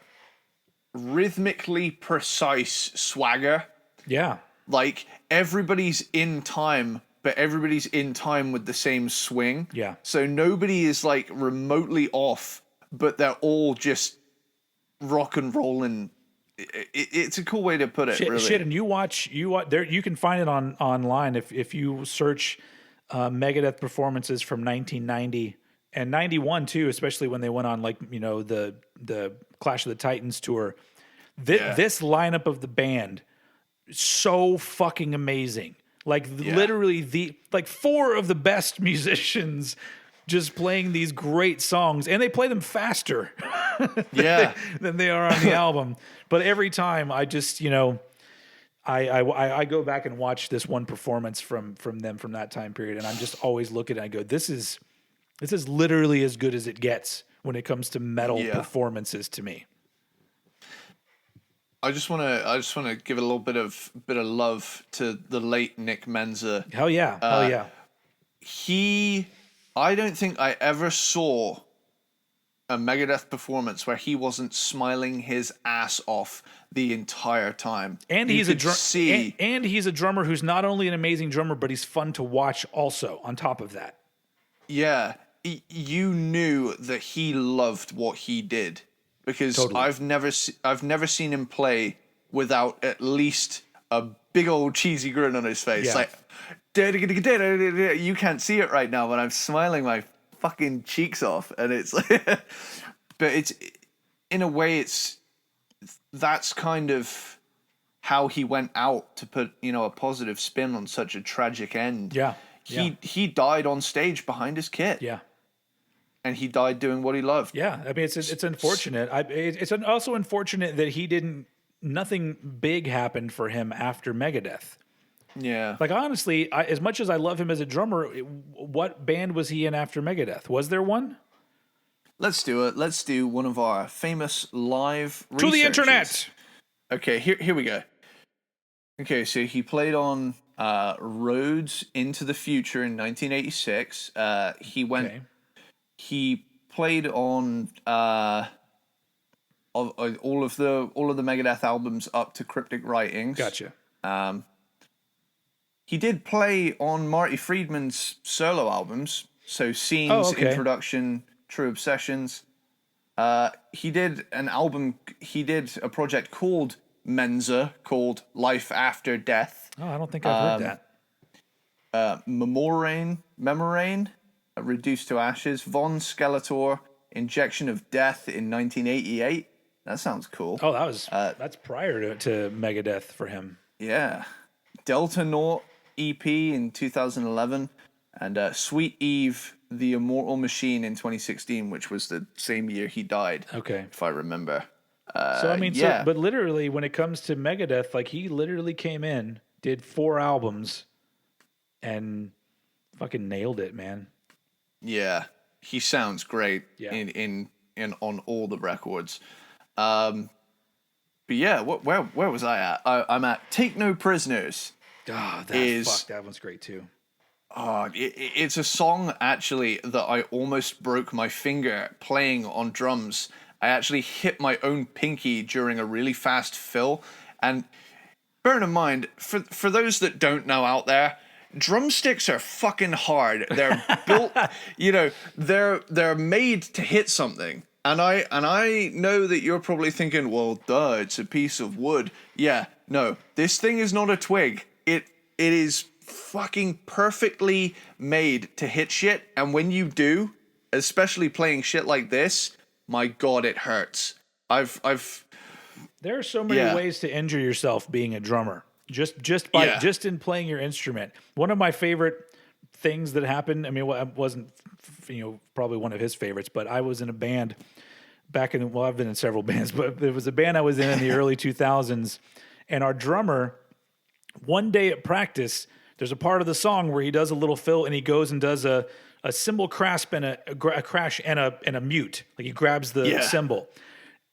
rhythmically precise swagger. Yeah, like everybody's in time, but everybody's in time with the same swing. Yeah, so nobody is like remotely off, but they're all just rock and rolling. It's a cool way to put it. Really. And you watch there. You can find it online if you search Megadeth performances from 1990 and 91 too, especially when they went on the Clash of the Titans tour. This lineup of the band, so fucking amazing. Literally 4 of the best musicians just playing these great songs, and they play them faster than they are on the album. But every time I just, I go back and watch this one performance from them from that time period, and I'm just always looking and I go, this is literally as good as it gets when it comes to metal performances to me. I just want to give a little bit of love to the late Nick Menza. Hell yeah. I don't think I ever saw a Megadeth performance where he wasn't smiling his ass off the entire time. And he's a drummer who's not only an amazing drummer, but he's fun to watch also on top of that. Yeah, you knew that he loved what he did, because totally. I've never seen him play without at least a big old cheesy grin on his face. Yeah. You can't see it right now, but I'm smiling my fucking cheeks off, and it's like, but it's in a way that's kind of how he went out to put a positive spin on such a tragic end. Yeah. He died on stage behind his kit. Yeah. and he died doing what he loved. Yeah, I mean it's unfortunate. It's also unfortunate that nothing big happened for him after Megadeth. Yeah. Like honestly, as much as I love him as a drummer, what band was he in after Megadeth? Was there one? Let's do it. Let's do one of our famous live To the researches. internet. Okay, here we go. Okay, so he played on Roads Into the Future in 1986. He played on all of the Megadeth albums up to Cryptic Writings. Gotcha. He did play on Marty Friedman's solo albums, so Scenes, Introduction, True Obsessions. He did a project called Mensa, called Life After Death. Oh, I don't think I've heard that. Memorain, Reduced to Ashes, Von Skeletor, Injection of Death in 1988. That sounds cool. Oh, that's prior to Megadeth for him. Yeah. Delta Naught EP in 2011, and Sweet Eve, The Immortal Machine in 2016, which was the same year he died. Okay. If I remember. But literally when it comes to Megadeth, like he literally came in, did 4 albums, and fucking nailed it, man. Yeah. He sounds great in on all the records. But yeah, where was I at? I'm at Take No Prisoners. Oh, that one's great too. It's a song actually that I almost broke my finger playing on drums. I actually hit my own pinky during a really fast fill. And bear in mind, for those that don't know out there, drumsticks are fucking hard. They're built, they're made to hit something. And I know that you're probably thinking, well, duh, it's a piece of wood. Yeah, no, this thing is not a twig. It is fucking perfectly made to hit shit. And when you do, especially playing shit like this, my God, it hurts. There are so many ways to injure yourself being a drummer. Just in playing your instrument. One of my favorite things that happened, I mean, it wasn't probably one of his favorites, but I was in a band I've been in several bands, but there was a band I was in the early 2000s, and our drummer, one day at practice, there's a part of the song where he does a little fill and he goes and does a cymbal grasp and a crash and a mute. Like he grabs the cymbal.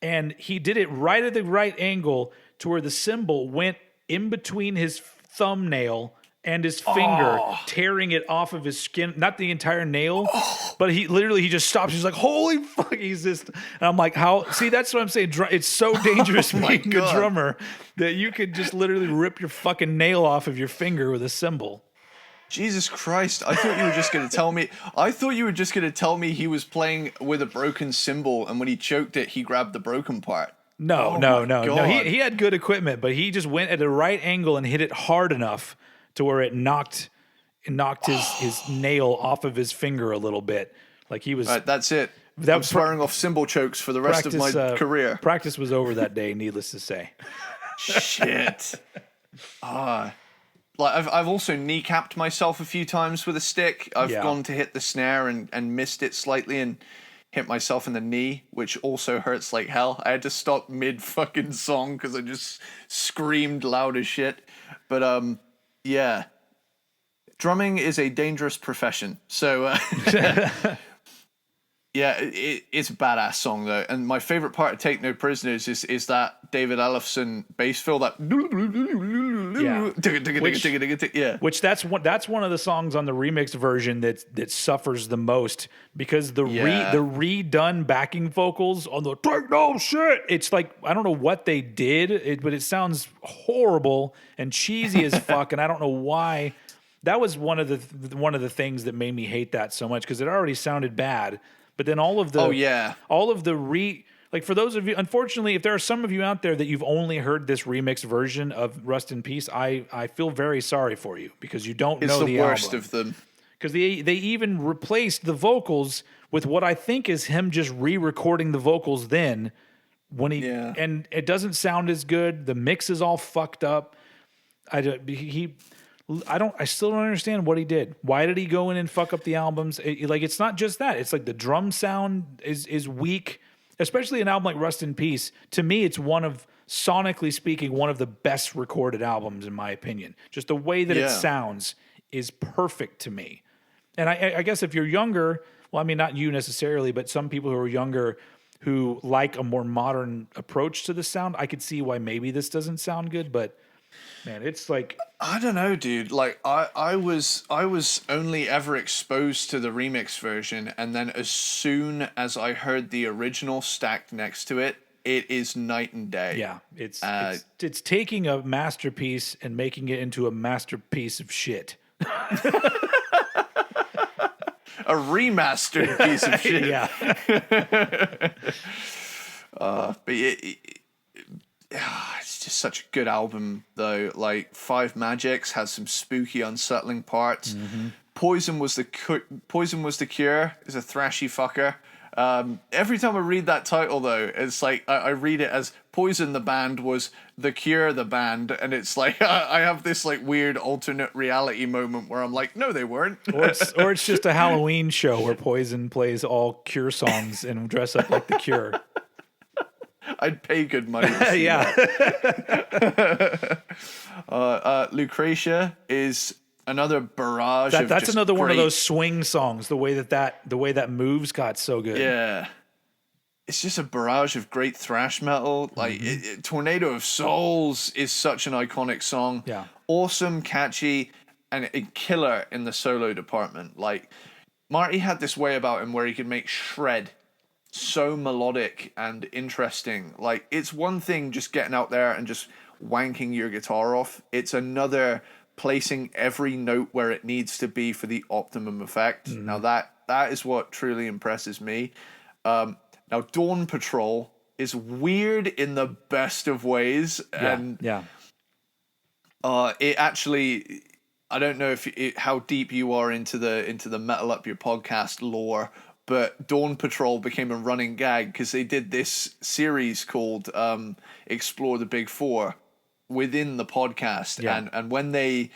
And he did it right at the right angle to where the cymbal went in between his thumbnail and his finger, tearing it off of his skin. Not the entire nail, but he just stops. He's like, holy fuck, he's just... And I'm like, how... See, that's what I'm saying. It's so dangerous being a drummer that you could just literally rip your fucking nail off of your finger with a cymbal. Jesus Christ. I thought you were just going to tell me he was playing with a broken cymbal, and when he choked it, he grabbed the broken part. No. He had good equipment, but he just went at the right angle and hit it hard enough to where it knocked his nail off of his finger a little bit. Like he was... All right, that's it. I'm swearing off cymbal chokes for the rest of my career. Practice was over that day, needless to say. Shit. Like I've also kneecapped myself a few times with a stick. I've gone to hit the snare and missed it slightly and hit myself in the knee, which also hurts like hell. I had to stop mid fucking song because I just screamed loud as shit. But yeah, drumming is a dangerous profession. So yeah, it's a badass song though. And my favorite part of Take No Prisoners is that David Ellefson bass fill, that which that's one of the songs on the remixed version that suffers the most, because the redone backing vocals on the Take No shit, it's like, I don't know what they did, but it sounds horrible and cheesy as fuck, and I don't know why. That was one of the things that made me hate that so much, because it already sounded bad. But then all of the like, for those of you, unfortunately, if there are some of you out there that you've only heard this remix version of Rust in Peace, I feel very sorry for you, because you don't know the album. It's the worst of them. Because they even replaced the vocals with what I think is him just re-recording the vocals then, and it doesn't sound as good. The mix is all fucked up. I still don't understand what he did. Why did he go in and fuck up the albums? It's not just that. It's like the drum sound is weak, especially an album like Rust in Peace. To me, it's sonically speaking, one of the best recorded albums in my opinion. Just the way that it sounds is perfect to me. And I guess if you're younger, well, I mean, not you necessarily, but some people who are younger who like a more modern approach to the sound, I could see why maybe this doesn't sound good, but man, it's like, I don't know, dude. Like I was only ever exposed to the remix version, and then as soon as I heard the original stacked next to it, it is night and day. Yeah, it's taking a masterpiece and making it into a masterpiece of shit. A remastered piece of shit. Yeah. But it's just such a good album, though. Like, Five Magics has some spooky, unsettling parts. Mm-hmm. Poison was the Cure is a thrashy fucker. Every time I read that title, though, it's like I read it as Poison the band was the Cure the band, and it's like I have this like weird alternate reality moment where I'm like, no, they weren't. or it's just a Halloween show where Poison plays all Cure songs and dress up like the Cure. I'd pay good money to see that. Lucretia is another barrage. That's another one of those swing songs. The way that moves got so good. Yeah, it's just a barrage of great thrash metal. Like Tornado of Souls is such an iconic song. Yeah, awesome, catchy, and a killer in the solo department. Like Marty had this way about him where he could make shred so melodic and interesting. Like, it's one thing just getting out there and just wanking your guitar off. It's another placing every note where it needs to be for the optimum effect. Now that is what truly impresses me. Now Dawn Patrol is weird in the best of ways. It actually, I don't know how deep you are into the Metal Up Your Podcast lore, but Dawn Patrol became a running gag because they did this series called Explore the Big Four within the podcast. Yeah. And when they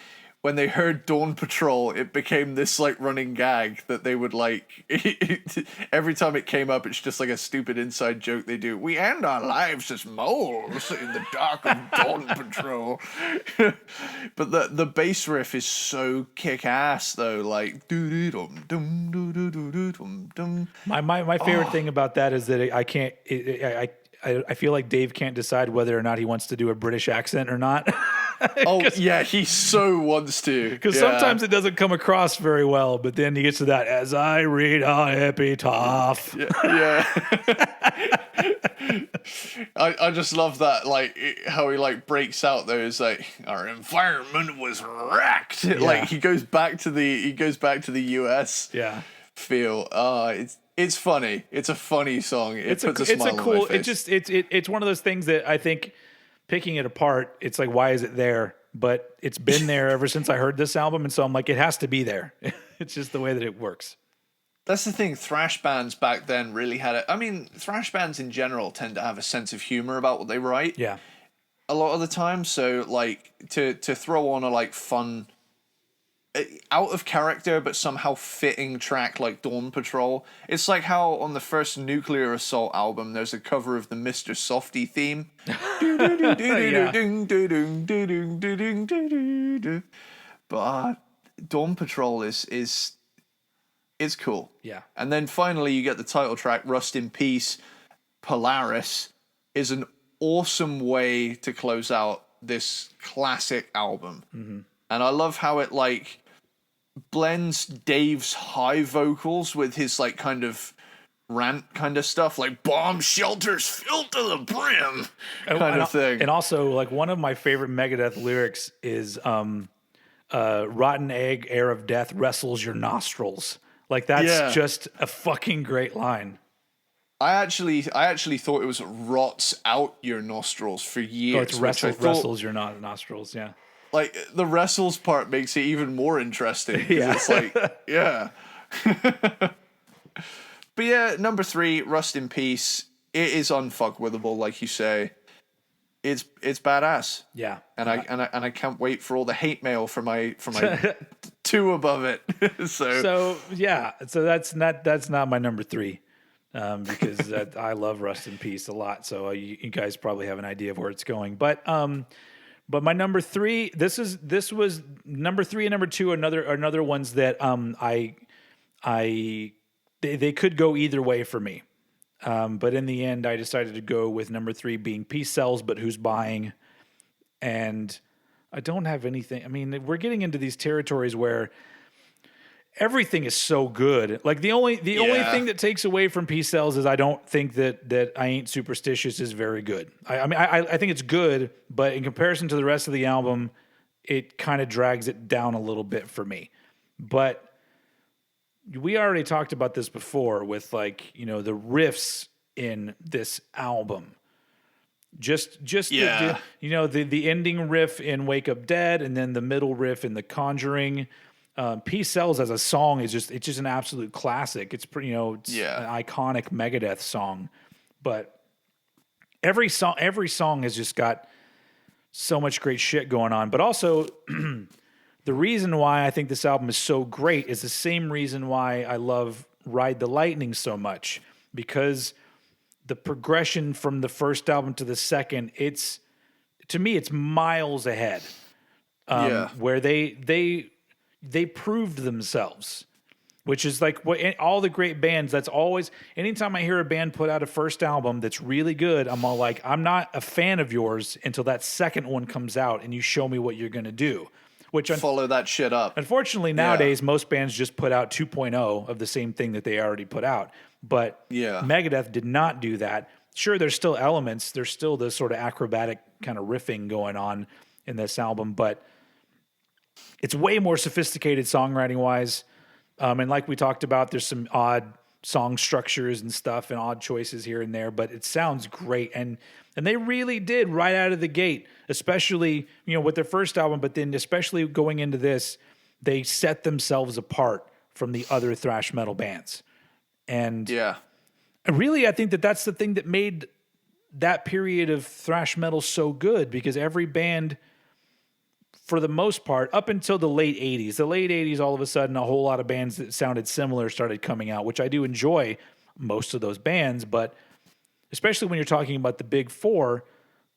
heard Dawn Patrol, it became this like running gag that they would like every time it came up, it's just like a stupid inside joke they do. We end our lives as moles in the dark of Dawn Patrol. But the bass riff is so kick ass though, like my favorite thing about that is that I feel like Dave can't decide whether or not he wants to do a British accent or not. Yeah, he so wants to. Because sometimes it doesn't come across very well, but then he gets to that, as I read a epitaph. Yeah. I just love that, like, how he, like, breaks out those, like, our environment was wrecked. Yeah. Like, he goes back to the US feel. It's funny. It's a funny song. It's a smile on my face. It's one of those things that I think, picking it apart, it's like, why is it there? But it's been there ever since I heard this album, and so I'm like, it has to be there. It's just the way that it works. That's the thing. Thrash bands back then really had it. I mean, thrash bands in general tend to have a sense of humor about what they write. Yeah. A lot of the time. So, like, to throw on a, like, fun, out of character but somehow fitting track like Dawn Patrol. It's like how on the first Nuclear Assault album there's a cover of the Mr. Softy theme. But Dawn Patrol is cool. Yeah. And then finally you get the title track, Rust in Peace. Polaris is an awesome way to close out this classic album. Mm-hmm. And I love how it like blends Dave's high vocals with his like kind of rant kind of stuff, like bomb shelters filled to the brim kind of thing. And also, like, one of my favorite Megadeth lyrics is rotten egg, air of death wrestles your nostrils. Like, that's just a fucking great line. I actually thought it was rots out your nostrils for years. Oh, it's wrestles your nostrils, yeah. Like, the wrestles part makes it even more interesting. Yeah. It's like, yeah. But yeah, number 3, Rust in Peace. It is unfuckwithable, like you say. it's badass. Yeah. And I can't wait for all the hate mail for my two above it. So that's not my number 3. Because I love Rust in Peace a lot, so you guys probably have an idea of where it's going. But my number 3, this was number 3 and number 2, another ones that they could go either way for me. But in the end, I decided to go with number 3 being Peace Sells, but Who's Buying? And I don't have anything. I mean, we're getting into these territories where everything is so good. Like the only thing that takes away from Peace Sells is I don't think that I Ain't Superstitious is very good. I think it's good, but in comparison to the rest of the album, it kind of drags it down a little bit for me. But we already talked about this before with the riffs in this album. Just the ending riff in Wake Up Dead, and then the middle riff in The Conjuring. Peace Sells as a song is just an absolute classic. It's pretty, it's an iconic Megadeth song, but every song has just got so much great shit going on. But also, the reason why I think this album is so great is the same reason why I love Ride the Lightning so much, because the progression from the first album to the second, to me, it's miles ahead. Where they proved themselves, which is like what all the great bands. That's always, anytime I hear a band put out a first album that's really good, I'm all like, I'm not a fan of yours until that second one comes out and you show me what you're going to do. Which follow that shit up. Unfortunately, nowadays, most bands just put out 2.0 of the same thing that they already put out. But Megadeth did not do that. Sure, there's still elements. There's still this sort of acrobatic kind of riffing going on in this album, but it's way more sophisticated songwriting-wise. And like we talked about, there's some odd song structures and stuff and odd choices here and there, but it sounds great. And they really did right out of the gate, especially, with their first album, but then especially going into this, they set themselves apart from the other thrash metal bands. And really, I think that's the thing that made that period of thrash metal so good, because every band, for the most part, up until the late 80s, all of a sudden, a whole lot of bands that sounded similar started coming out, which I do enjoy most of those bands, but especially when you're talking about the big 4,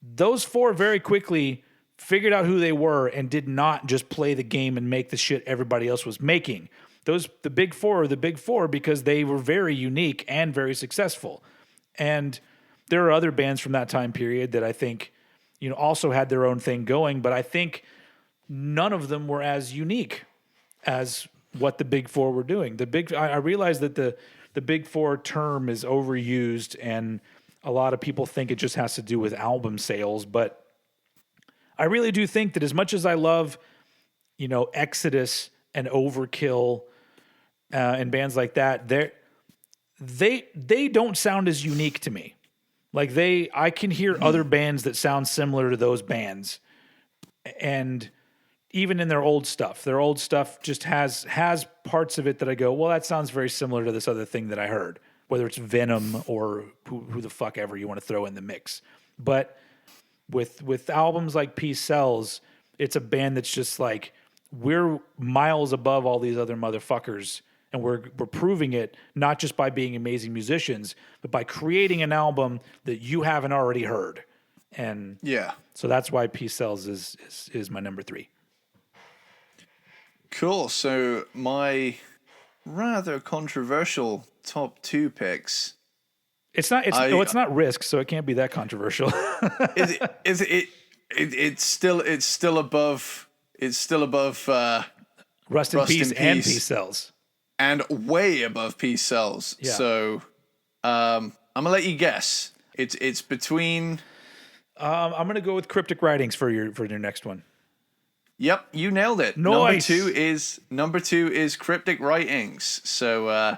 those 4 very quickly figured out who they were and did not just play the game and make the shit everybody else was making. The big 4 are the big 4 because they were very unique and very successful. And there are other bands from that time period that I think, also had their own thing going, but I think none of them were as unique as what the big 4 were doing. I realize that the big 4 term is overused, and a lot of people think it just has to do with album sales, but I really do think that as much as I love, Exodus and Overkill and bands like that, they don't sound as unique to me. Like I can hear other bands that sound similar to those bands, and even in their old stuff just has parts of it that I go, well, that sounds very similar to this other thing that I heard, whether it's Venom or who the fuck ever you want to throw in the mix. But with albums like Peace Sells, it's a band that's just like, we're miles above all these other motherfuckers, and we're proving it not just by being amazing musicians, but by creating an album that you haven't already heard. And so that's why Peace Sells is my number 3. Cool. So my rather controversial top 2 picks. It's not Risk, so it can't be that controversial. It's still above Rust in Peace and Peace Sells. And way above Peace Sells. Yeah. So I'm gonna let you guess. It's between I'm gonna go with Cryptic Writings for your next one. Yep, you nailed it. Nice. Number two is Cryptic Writings. So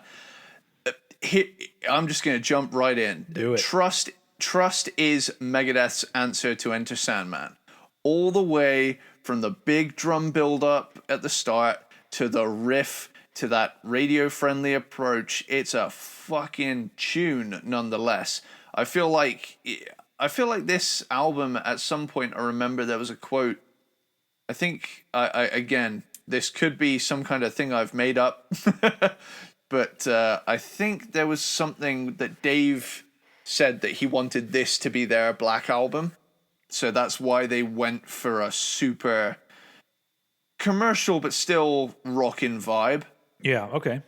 I'm just gonna jump right in. Do it. Trust is Megadeth's answer to Enter Sandman. All the way from the big drum build up at the start to the riff to that radio friendly approach. It's a fucking tune nonetheless. I feel like I feel like this album at some point, I remember there was a quote. I think I again, this could be some kind of thing I've made up, but I think there was something that Dave said that he wanted this to be their Black Album. So that's why they went for a super commercial but still rockin' vibe. Yeah, okay.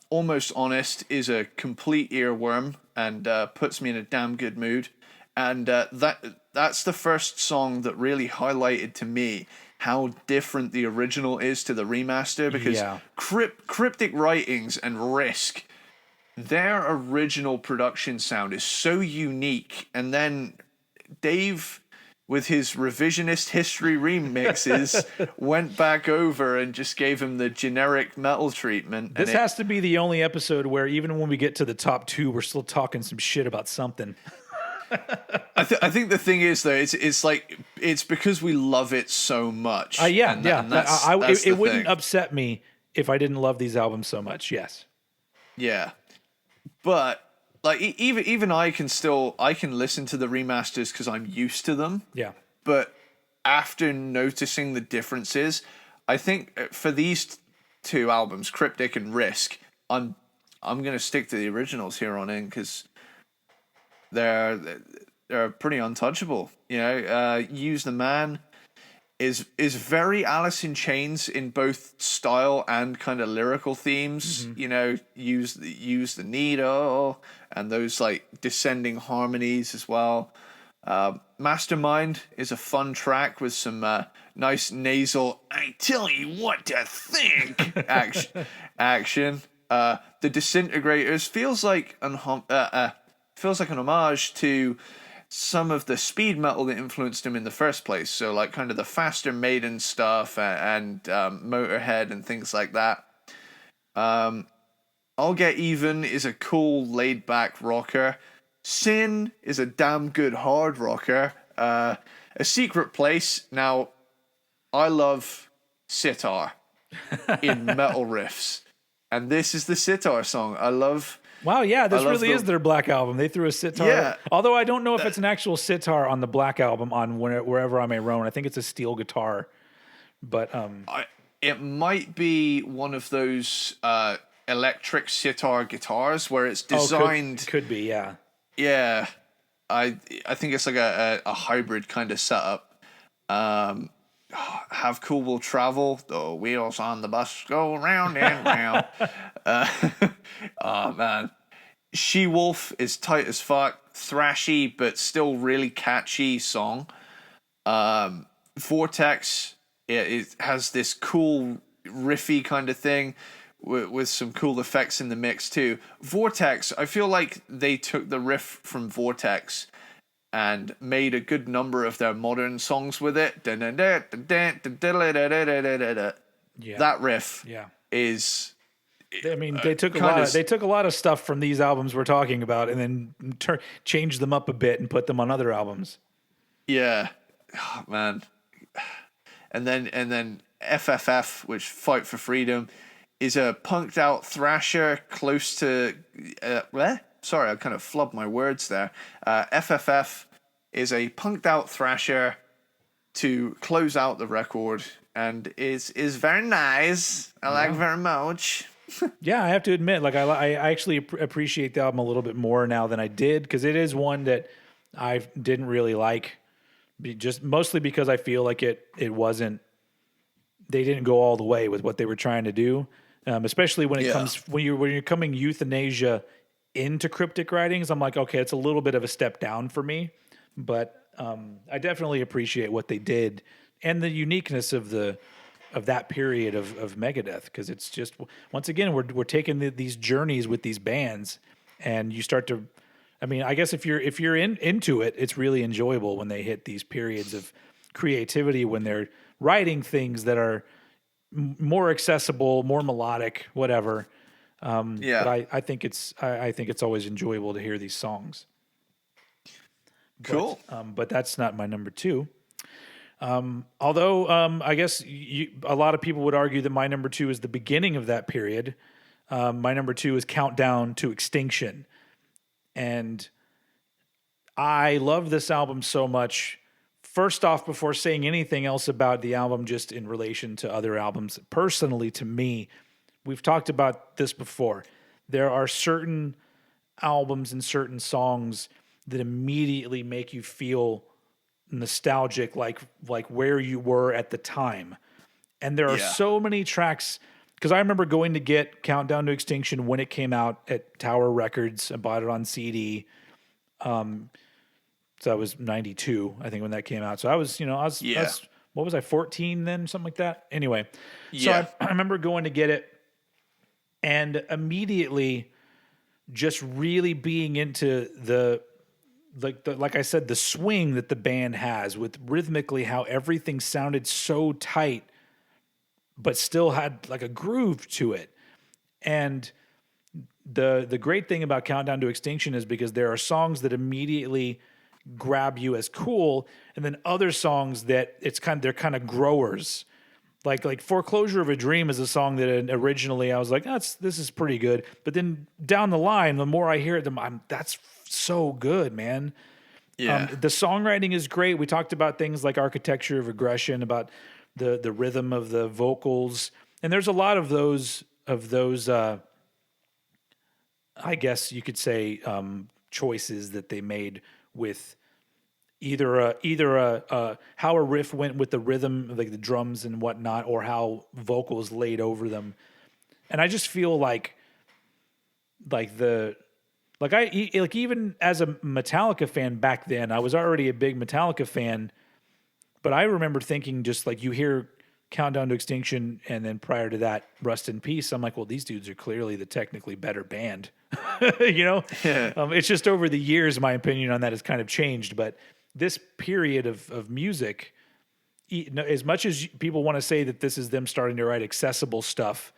Almost Honest is a complete earworm and puts me in a damn good mood. And that's the first song that really highlighted to me how different the original is to the remaster, because Cryptic Writings and Risk, their original production sound is so unique. And then Dave, with his revisionist history remixes, went back over and just gave him the generic metal treatment. This has to be the only episode where even when we get to the top 2, we're still talking some shit about something. I think the thing is, though, it's like, it's because we love it so much. It wouldn't upset me if I didn't love these albums so much. Yes. Yeah. But like even I can listen to the remasters because I'm used to them. Yeah. But after noticing the differences, I think for these 2 albums, Cryptic and Risk, I'm gonna stick to the originals here on in, because they're pretty untouchable. You know, Use the Man is very Alice in Chains in both style and kind of lyrical themes. Mm-hmm. You know, use the needle and those like descending harmonies as well. Mastermind is a fun track with some nice nasal "I tell you what to think" action. The Disintegrators feels like an homage to some of the speed metal that influenced him in the first place. So like kind of the faster Maiden stuff and Motorhead and things like that. I'll Get Even is a cool laid back rocker. Sin is a damn good hard rocker. A Secret Place. Now, I love sitar in metal riffs. And this is the sitar song. I love... Wow, yeah, this really is their Black Album. They threw a sitar. Yeah. Although I don't know if it's an actual sitar on the Black Album on Wherever I May Roam. I think it's a steel guitar. But it might be one of those electric sitar guitars where it's designed... could be, yeah. Yeah. I think it's like a hybrid kind of setup. Have Cool Will Travel. The wheels on the bus go round and round. Oh, man. She-Wolf is tight as fuck. Thrashy, but still really catchy song. Vortex, it has this cool riffy kind of thing with some cool effects in the mix too. Vortex, I feel like they took the riff from Vortex and made a good number of their modern songs with it. That riff is... I mean, they took a lot of stuff from these albums we're talking about, and then changed them up a bit and put them on other albums. Yeah, oh, man. And then FFF, which Fight for Freedom, is a punked out thrasher close to... Sorry, I kind of flubbed my words there. FFF is a punked out thrasher to close out the record, and is very nice. I like very much. Yeah, I have to admit, like I actually appreciate the album a little bit more now than I did, because it is one that I didn't really like, just mostly because I feel like it wasn't. They didn't go all the way with what they were trying to do, especially when it comes when you're coming Youthanasia into Cryptic Writings. I'm like, okay, it's a little bit of a step down for me, but I definitely appreciate what they did and the uniqueness of that period of Megadeth, because it's just, once again, we're taking these journeys with these bands, and you start to, I mean, I guess if you're into it, it's really enjoyable when they hit these periods of creativity, when they're writing things that are more accessible, more melodic, whatever. But I think it's always enjoyable to hear these songs. Cool. But that's not my number 2. Although I guess a lot of people would argue that my number 2 is the beginning of that period. My number 2 is Countdown to Extinction. And I love this album so much. First off, before saying anything else about the album, just in relation to other albums, personally to me, we've talked about this before. There are certain albums and certain songs that immediately make you feel nostalgic, like where you were at the time. And there are Yeah. so many tracks, because I remember going to get Countdown to Extinction when it came out at Tower Records. I bought it on CD. So that was 92, I think, when that came out. So I was, Yeah. what was I, 14 then, something like that? Anyway, so Yeah. I remember going to get it and immediately just really being into like I said, the swing that the band has with rhythmically how everything sounded so tight, but still had like a groove to it. And the great thing about Countdown to Extinction is because there are songs that immediately grab you as cool, and then other songs that they're kind of growers. Like Foreclosure of a Dream is a song that originally I was like, this is pretty good, but then down the line, the more I hear it, that's so good, man. Yeah. The songwriting is great. We talked about things like Architecture of Aggression, about the rhythm of the vocals, and there's a lot of those I guess you could say choices that they made with either how a riff went with the rhythm, like the drums and whatnot, or how vocals laid over them. And I just feel like even as a Metallica fan back then, I was already a big Metallica fan, but I remember thinking, just like, you hear Countdown to Extinction and then prior to that Rust in Peace, I'm like, well, these dudes are clearly the technically better band. Yeah. It's just over the years my opinion on that has kind of changed, but this period of music, as much as people want to say that this is them starting to write accessible stuff,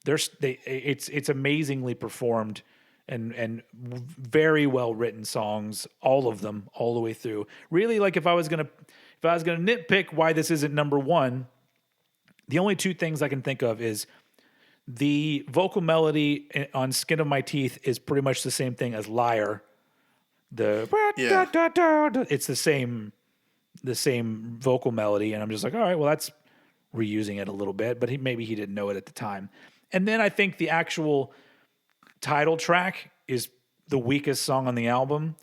it's amazingly performed and very well written songs, all of them, all the way through. Really, like, if I was gonna nitpick why this isn't number one, the only two things I can think of is the vocal melody on Skin of My Teeth is pretty much the same thing as Liar. It's the same vocal melody, and I'm just like, all right, well, that's reusing it a little bit, but maybe he didn't know it at the time. And then I think the actual title track is the weakest song on the album,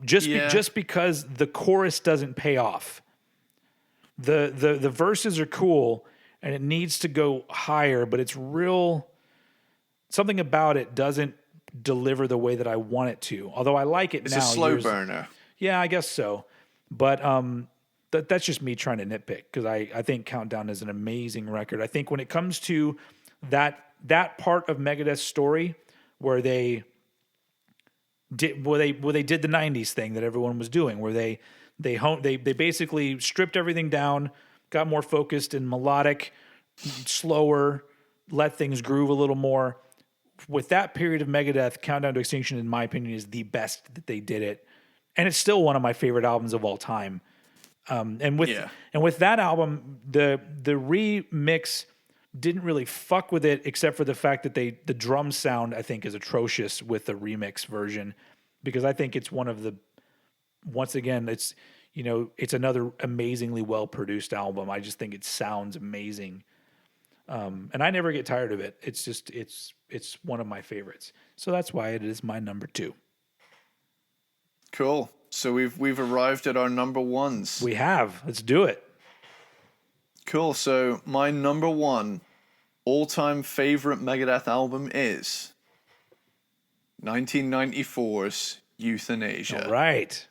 just because the chorus doesn't pay off. The verses are cool, and it needs to go higher, but it's something about it doesn't deliver the way that I want it to. Although I like it now. It's a slow burner. Yeah, I guess so. But that's just me trying to nitpick, because I think Countdown is an amazing record. I think when it comes to that part of Megadeth's story where they did the 90s thing that everyone was doing, where they basically stripped everything down, got more focused and melodic, slower, let things groove a little more. With that period of Megadeth, Countdown to Extinction, in my opinion, is the best that they did it, and it's still one of my favorite albums of all time. And with that album, the remix didn't really fuck with it, except for the fact that the drum sound, I think, is atrocious with the remix version, because I think it's once again, it's another amazingly well produced album. I just think it sounds amazing. And I never get tired of it. It's just, it's one of my favorites. So that's why it is my number 2. Cool. So we've arrived at our number ones. We have. Let's do it. Cool. So my number 1 all-time favorite Megadeth album is 1994's Youthanasia. All right.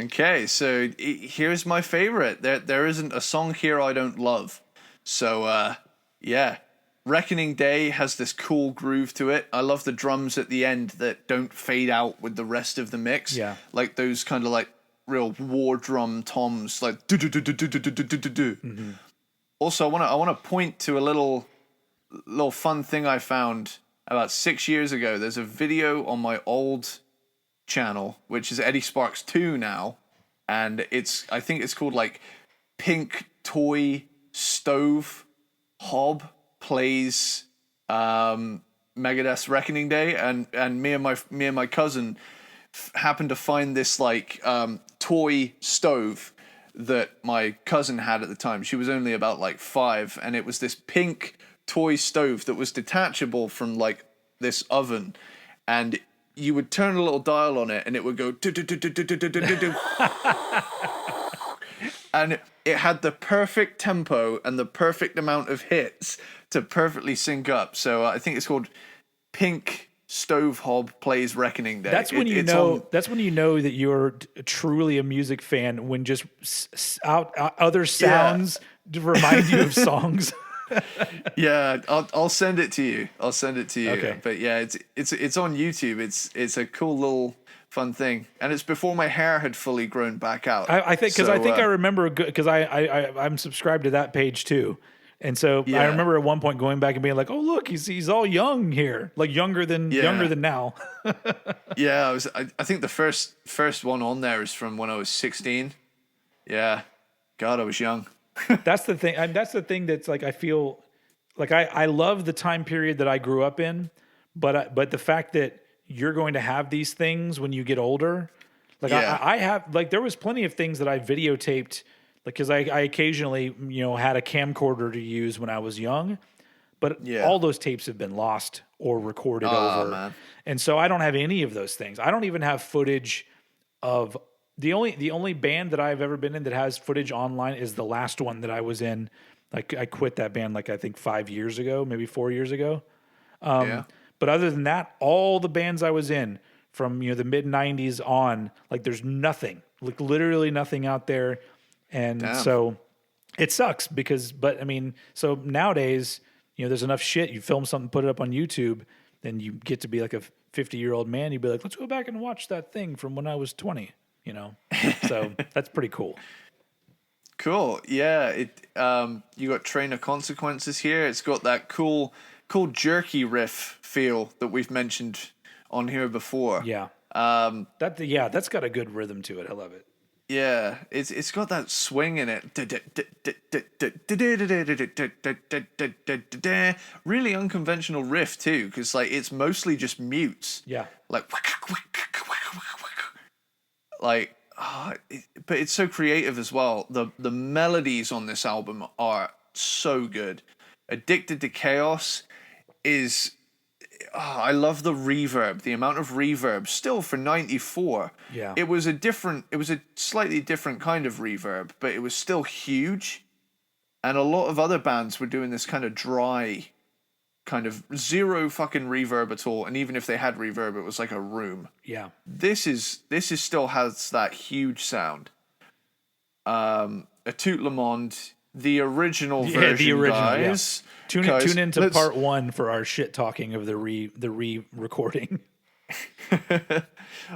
Okay, so here's my favorite. There isn't a song here I don't love. So, yeah. Reckoning Day has this cool groove to it. I love the drums at the end that don't fade out with the rest of the mix. Yeah. Like those kind of like real war drum toms, like do do do do do do do do do. Mm-hmm. Also, I want to point to a little fun thing I found about 6 years ago. There's a video on my old channel, which is Eddie Sparxx 2 now, and I think it's called like Pink Toy Stove Hob plays Megadeth's Reckoning Day, and me and my cousin, happened to find this like toy stove that my cousin had at the time. She was only about like 5, and it was this pink toy stove that was detachable from like this oven, and you would turn a little dial on it and it would go and it had the perfect tempo and the perfect amount of hits to perfectly sync up. So I think it's called Pink Stove Hob Plays Reckoning Day. That's when you know. That's when you know that you're truly a music fan, when just other sounds remind you of songs. Yeah, I'll send it to you. Okay. But yeah, it's on YouTube. It's a cool little fun thing, and it's before my hair had fully grown back out. I think because I remember because I'm subscribed to that page too, and so I remember at one point going back and being like, oh look, he's all young here, like younger than now. Yeah, I think the first one on there is from when I was 16. Yeah, God, I was young. That's the thing. That's the thing that's like, I feel like I love the time period that I grew up in, but the fact that you're going to have these things when you get older, like I have, like there was plenty of things that I videotaped, like because I occasionally had a camcorder to use when I was young, but all those tapes have been lost or recorded over, man. And so I don't have any of those things. I don't even have footage of. The only band that I've ever been in that has footage online is the last one that I was in. Like I quit that band like I think 5 years ago, maybe 4 years ago. But other than that, all the bands I was in from the mid 90s on, like there's nothing, like literally nothing out there. And so it sucks but I mean, so nowadays, there's enough shit. You film something, put it up on YouTube, then you get to be like a 50-year-old man. You'd be like, let's go back and watch that thing from when I was 20. So that's pretty cool. Cool. Yeah. You got Train of Consequences here. It's got that cool jerky riff feel that we've mentioned on here before. Yeah. That's got a good rhythm to it. I love it. Yeah. It's got that swing in it. Really unconventional riff too, because like it's mostly just mutes. Yeah. But it's so creative as well. The melodies on this album are so good. Addicted to Chaos is I love the reverb, the amount of reverb still for 94. Yeah. It was a slightly different kind of reverb, but it was still huge. And a lot of other bands were doing this kind of dry, kind of zero fucking reverb at all, and even if they had reverb, it was like a room. Yeah. This is still has that huge sound. A Tout Le Monde, the original version, the original, guys. Yeah. Tune into part 1 for our shit talking of the re-recording.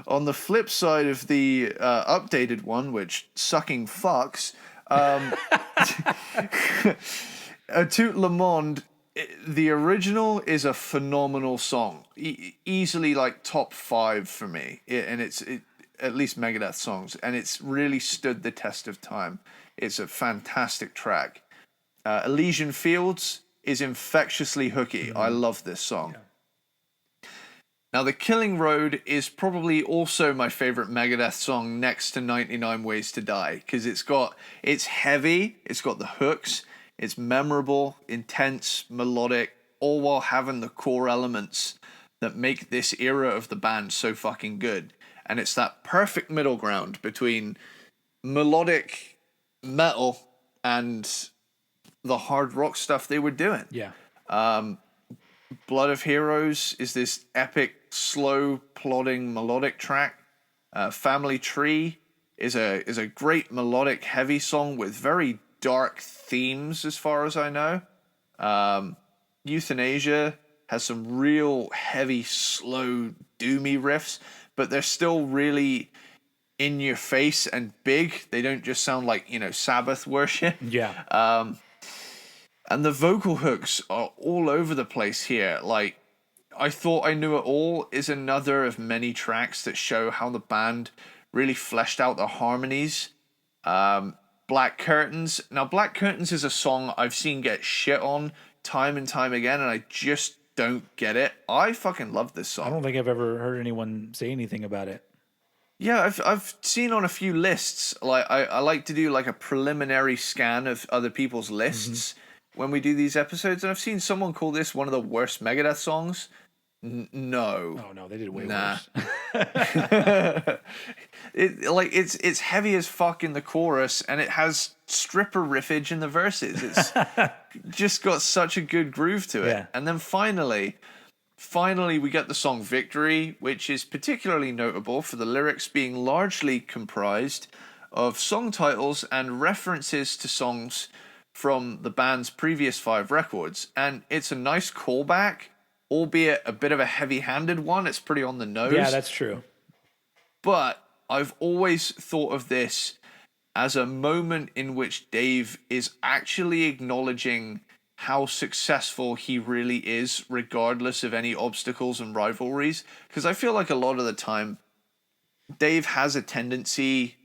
On the flip side of the updated one, which sucking fucks, A Tout Le Monde. The original is a phenomenal song, easily like top 5 for me, and it's at least Megadeth songs, and it's really stood the test of time. It's a fantastic track. Elysian Fields is infectiously hooky. I love this song. Yeah. Now, The Killing Road is probably also my favorite Megadeth song next to 99 Ways to Die, because it's heavy, it's got the hooks. It's memorable, intense, melodic, all while having the core elements that make this era of the band so fucking good. And it's that perfect middle ground between melodic metal and the hard rock stuff they were doing. Yeah. Blood of Heroes is this epic, slow, plodding, melodic track. Family Tree is a great melodic, heavy song with very dark themes, as far as I know. Youthanasia has some real heavy, slow, doomy riffs, but they're still really in your face and big. They don't just sound like Sabbath worship. Yeah. And the vocal hooks are all over the place here. Like, I Thought I Knew It All is another of many tracks that show how the band really fleshed out the harmonies. Black Curtains. Now, Black Curtains is a song I've seen get shit on time and time again, and I just don't get it. I fucking love this song. I don't think I've ever heard anyone say anything about it. Yeah, I've seen on a few lists. Like I like to do like a preliminary scan of other people's lists when we do these episodes, and I've seen someone call this one of the worst Megadeth songs. No, Oh no, they did way nah. worse. It's heavy as fuck in the chorus, and it has stripper riffage in the verses. It's just got such a good groove to it. Yeah. And then finally we get the song Victory, which is particularly notable for the lyrics being largely comprised of song titles and references to songs from the band's previous 5 records. And it's a nice callback, albeit a bit of a heavy-handed one. It's pretty on the nose. Yeah, that's true. But I've always thought of this as a moment in which Dave is actually acknowledging how successful he really is, regardless of any obstacles and rivalries. Because I feel like a lot of the time, Dave has a tendency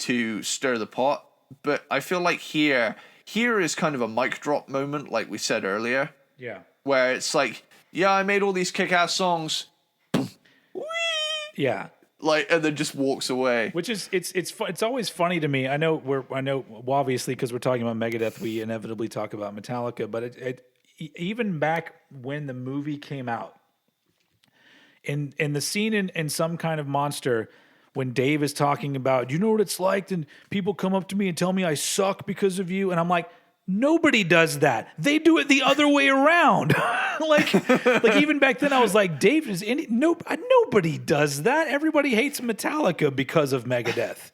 to stir the pot, but I feel like here is kind of a mic drop moment, like we said earlier. Yeah. Where it's like, yeah, I made all these kick-ass songs. Yeah. Like, and then just walks away. Which is it's always funny to me. I know well, obviously because we're talking about Megadeth, we inevitably talk about Metallica, but even back when the movie came out, in the scene in Some Kind of Monster, when Dave is talking about, you know what it's like, and people come up to me and tell me I suck because of you, and I'm like, nobody does that. They do it the other way around. like even back then, I was like, Dave, nobody does that. Everybody hates Metallica because of Megadeth.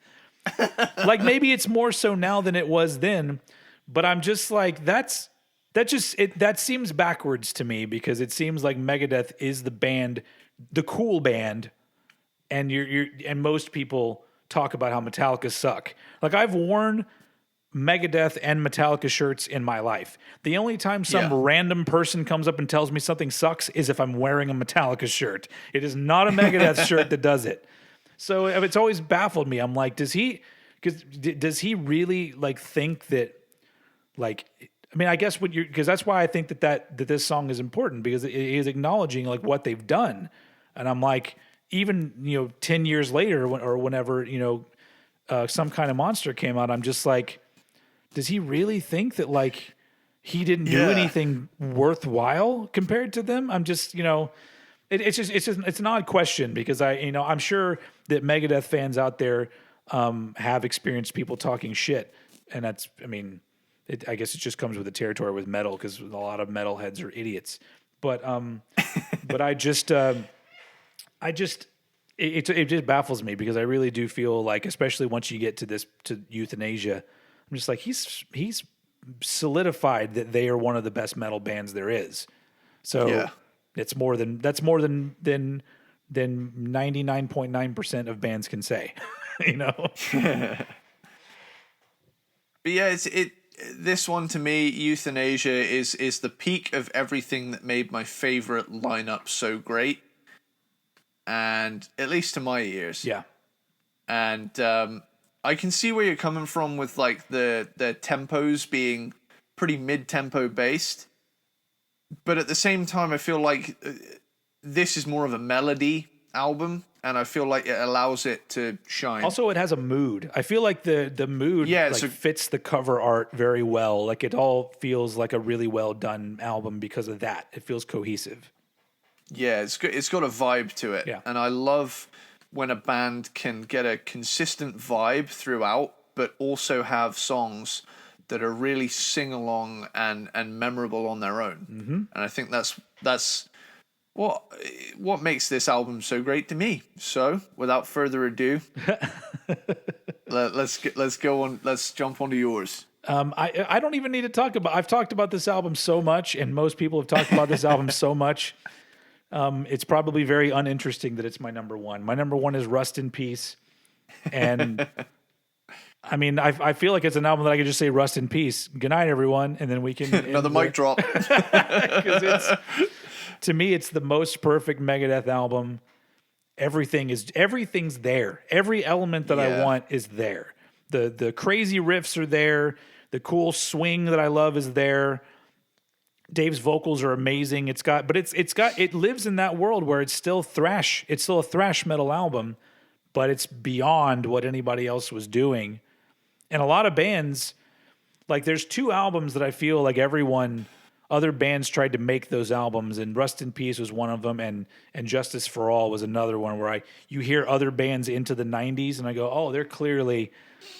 Like maybe it's more so now than it was then, but I'm just like, that seems backwards to me, because it seems like Megadeth is the band, the cool band, and and most people talk about how Metallica suck. Like I've worn Megadeth and Metallica shirts in my life. The only time some random person comes up and tells me something sucks is if I'm wearing a Metallica shirt. It is not a Megadeth shirt that does it. So it's always baffled me. I'm like, does he really like think that, like, I mean, I guess because that's why I think that this song is important, because it is acknowledging like what they've done. And I'm like, even 10 years later or whenever Some Kind of Monster came out, I'm just like, does he really think that like he didn't do anything worthwhile compared to them? I'm just, it's an odd question, because I'm sure that Megadeth fans out there have experienced people talking shit, and that's, I mean, I guess it just comes with the territory with metal, because a lot of metalheads are idiots. But it just baffles me, because I really do feel like, especially once you get to Youthanasia, I'm just like, he's solidified that they are one of the best metal bands there is. So that's more than 99.9% of bands can say, But yeah, this one to me, Youthanasia is the peak of everything that made my favorite lineup so great, and at least to my ears. Yeah. And I can see where you're coming from with like the tempos being pretty mid-tempo based, but at the same time, I feel like this is more of a melody album, and I feel like it allows it to shine. Also, it has a mood. I feel like the mood fits the cover art very well. Like it all feels like a really well done album because of that. It feels cohesive. Yeah, it's got a vibe to it. Yeah. And I love when a band can get a consistent vibe throughout, but also have songs that are really sing-along and memorable on their own. Mm-hmm. And I think that's what makes this album so great to me. So, without further ado, let's go on. Let's jump onto yours. I don't even need to talk about. I've talked about this album so much, and most people have talked about this album so much. It's probably very uninteresting that it's my number one. My number one is Rust in Peace, and I mean, I feel like it's an album that I could just say Rust in Peace. Good night, everyone, and then we can another mic drop. Because to me, it's the most perfect Megadeth album. Everything's there. Every element that I want is there. The crazy riffs are there. The cool swing that I love is there. Dave's vocals are amazing. It lives in that world where it's still thrash. It's still a thrash metal album, but it's beyond what anybody else was doing. And a lot of bands, like there's 2 albums that I feel like other bands tried to make those albums, and Rust in Peace was one of them, and Justice for All was another one where you hear other bands into the 90s, and I go, oh, they're clearly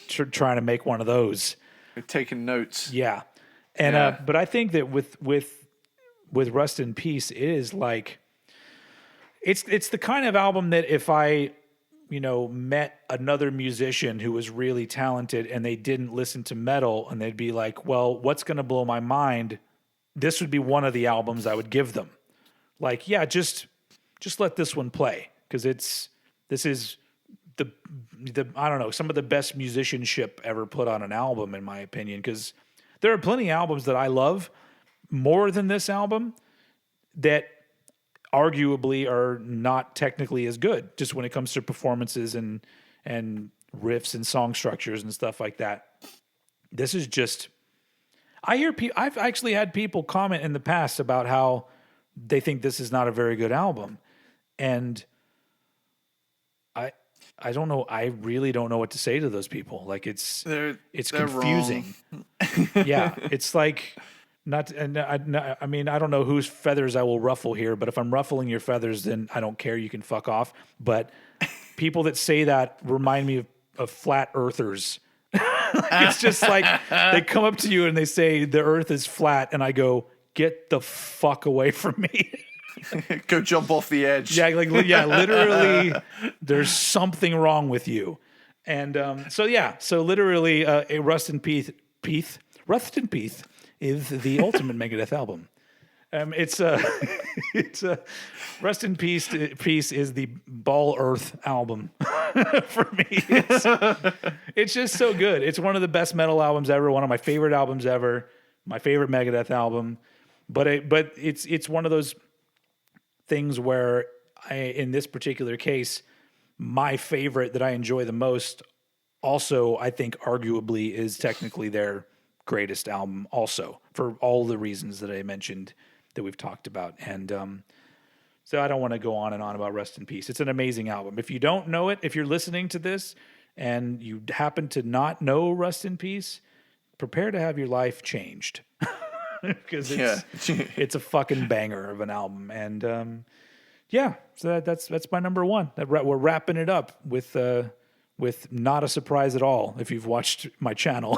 trying to make one of those. They're taking notes. Yeah. And but I think that with Rust in Peace, it is like it's the kind of album that if I met another musician who was really talented and they didn't listen to metal, and they'd be like, well, what's going to blow my mind? This would be one of the albums I would give them. Like, yeah, just let this one play, because this is the I don't know, some of the best musicianship ever put on an album, in my opinion, because there are plenty of albums that I love more than this album that arguably are not technically as good, just when it comes to performances and riffs and song structures and stuff like that. This is just, I've actually had people comment in the past about how they think this is not a very good album. And I don't know. I really don't know what to say to those people. Like it's confusing. Yeah. It's like, I mean, I don't know whose feathers I will ruffle here, but if I'm ruffling your feathers, then I don't care. You can fuck off. But people that say that remind me of flat earthers. It's just like they come up to you and they say the earth is flat, and I go, get the fuck away from me. Go jump off the edge. Yeah, literally, there's something wrong with you. And so literally, Rust in Peace is the ultimate Megadeth album. It's Rust in Peace. Peace is the Ball Earth album for me. It's just so good. It's one of the best metal albums ever. One of my favorite albums ever. My favorite Megadeth album. But it's one of those things where in this particular case, my favorite that I enjoy the most, also I think arguably is technically their greatest album, also for all the reasons that I mentioned that we've talked about. And so I don't want to go on and on about Rust in Peace. It's an amazing album. If you don't know it, if you're listening to this and you happen to not know Rust in Peace, prepare to have your life changed. Because it's a fucking banger of an album. And so that's my number one. We're wrapping it up with not a surprise at all if you've watched my channel.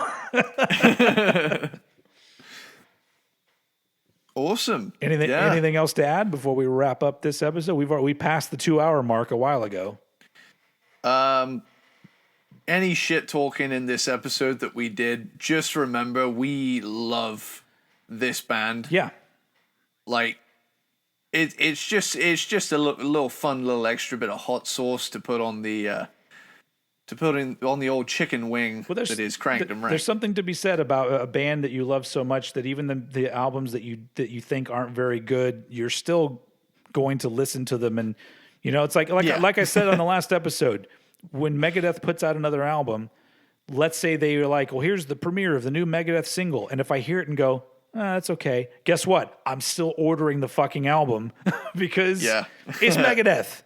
Awesome. Anything else to add before we wrap up this episode? We passed the 2-hour mark a while ago. Any shit talking in this episode that we did, just remember we love this band. Yeah. Like it's just a little fun little extra bit of hot sauce to put on the on the old chicken wing that is Cranked and Ranked. There's something to be said about a band that you love so much that even the albums that you think aren't very good, you're still going to listen to them. And it's like I said on the last episode, when Megadeth puts out another album, let's say they are like, well, here's the premiere of the new Megadeth single, and if I hear it and go, that's okay, guess what? I'm still ordering the fucking album because it's Megadeth.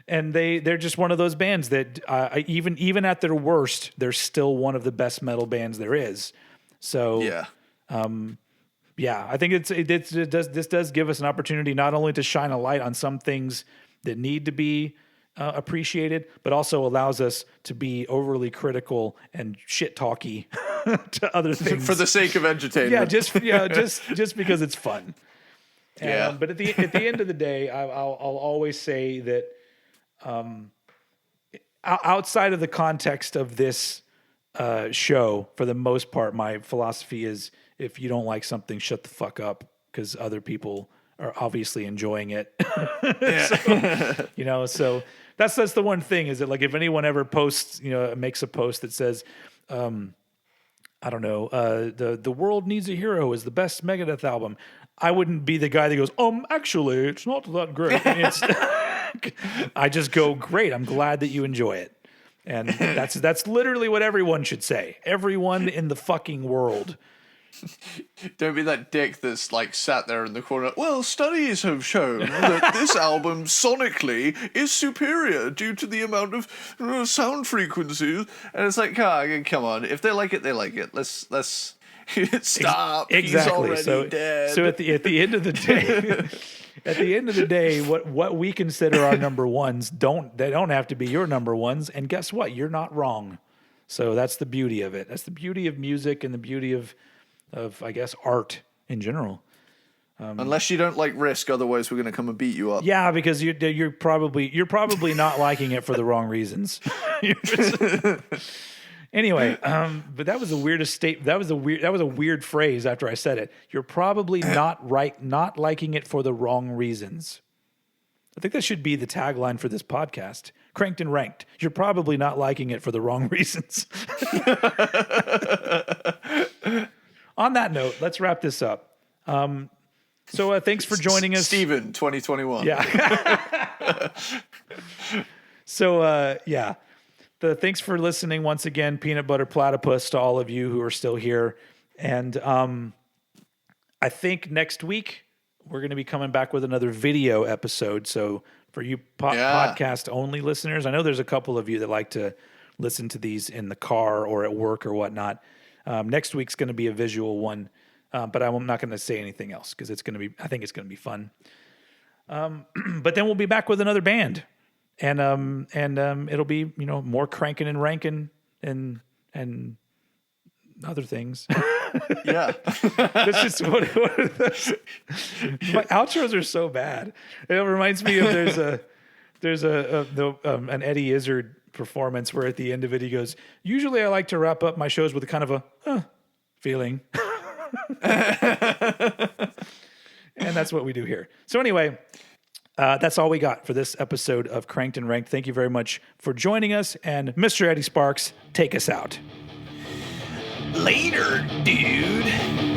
And they're just one of those bands that even at their worst, they're still one of the best metal bands there is. So I think this does give us an opportunity not only to shine a light on some things that need to be appreciated, but also allows us to be overly critical and shit talky to other things for the sake of entertainment. Just because it's fun. But at the end of the day, I'll always say that. Outside of the context of this show, for the most part, my philosophy is if you don't like something, shut the fuck up, because other people are obviously enjoying it. So that's the one thing, is that like if anyone ever posts, makes a post that says, I don't know, the World Needs a Hero is the best Megadeth album, I wouldn't be the guy that goes, actually, it's not that great. I just go, great, I'm glad that you enjoy it. And that's literally what everyone should say. Everyone in the fucking world Don't be that dick that's like sat there in the corner. Well, studies have shown that this album sonically is superior due to the amount of sound frequencies. And it's like, come on. If they like it, they like it. Let's stop. Exactly. He's already dead. So at the end of the day, what we consider our number ones don't have to be your number ones. And guess what? You're not wrong. So that's the beauty of it. That's the beauty of music and the beauty of I guess art in general. Unless you don't like Risk, otherwise we're going to come and beat you up. Yeah, because you're probably not liking it for the wrong reasons. Anyway, but that was the weirdest state. That was a weird phrase after I said it. You're probably not liking it for the wrong reasons. I think that should be the tagline for this podcast. Cranked and Ranked. You're probably not liking it for the wrong reasons. On that note, let's wrap this up. So thanks for joining us. Steven, 2021. Yeah. So, yeah. Thanks for listening once again, Peanut Butter Platypus, to all of you who are still here. And I think next week we're going to be coming back with another video episode. So for you podcast-only listeners, I know there's a couple of you that like to listen to these in the car or at work or whatnot. Next week's going to be a visual one, but I'm not going to say anything else because I think it's going to be fun. But then we'll be back with another band, and it'll be more cranking and ranking and other things. Yeah, that's just what my outros are so bad. It reminds me of there's an Eddie Izzard performance where at the end of it he goes, usually I like to wrap up my shows with a kind of a feeling. And that's what we do here. So anyway, that's all we got for this episode of Cranked and Ranked. Thank you very much for joining us, and Mr. Eddie Sparxx, take us out. Later, dude.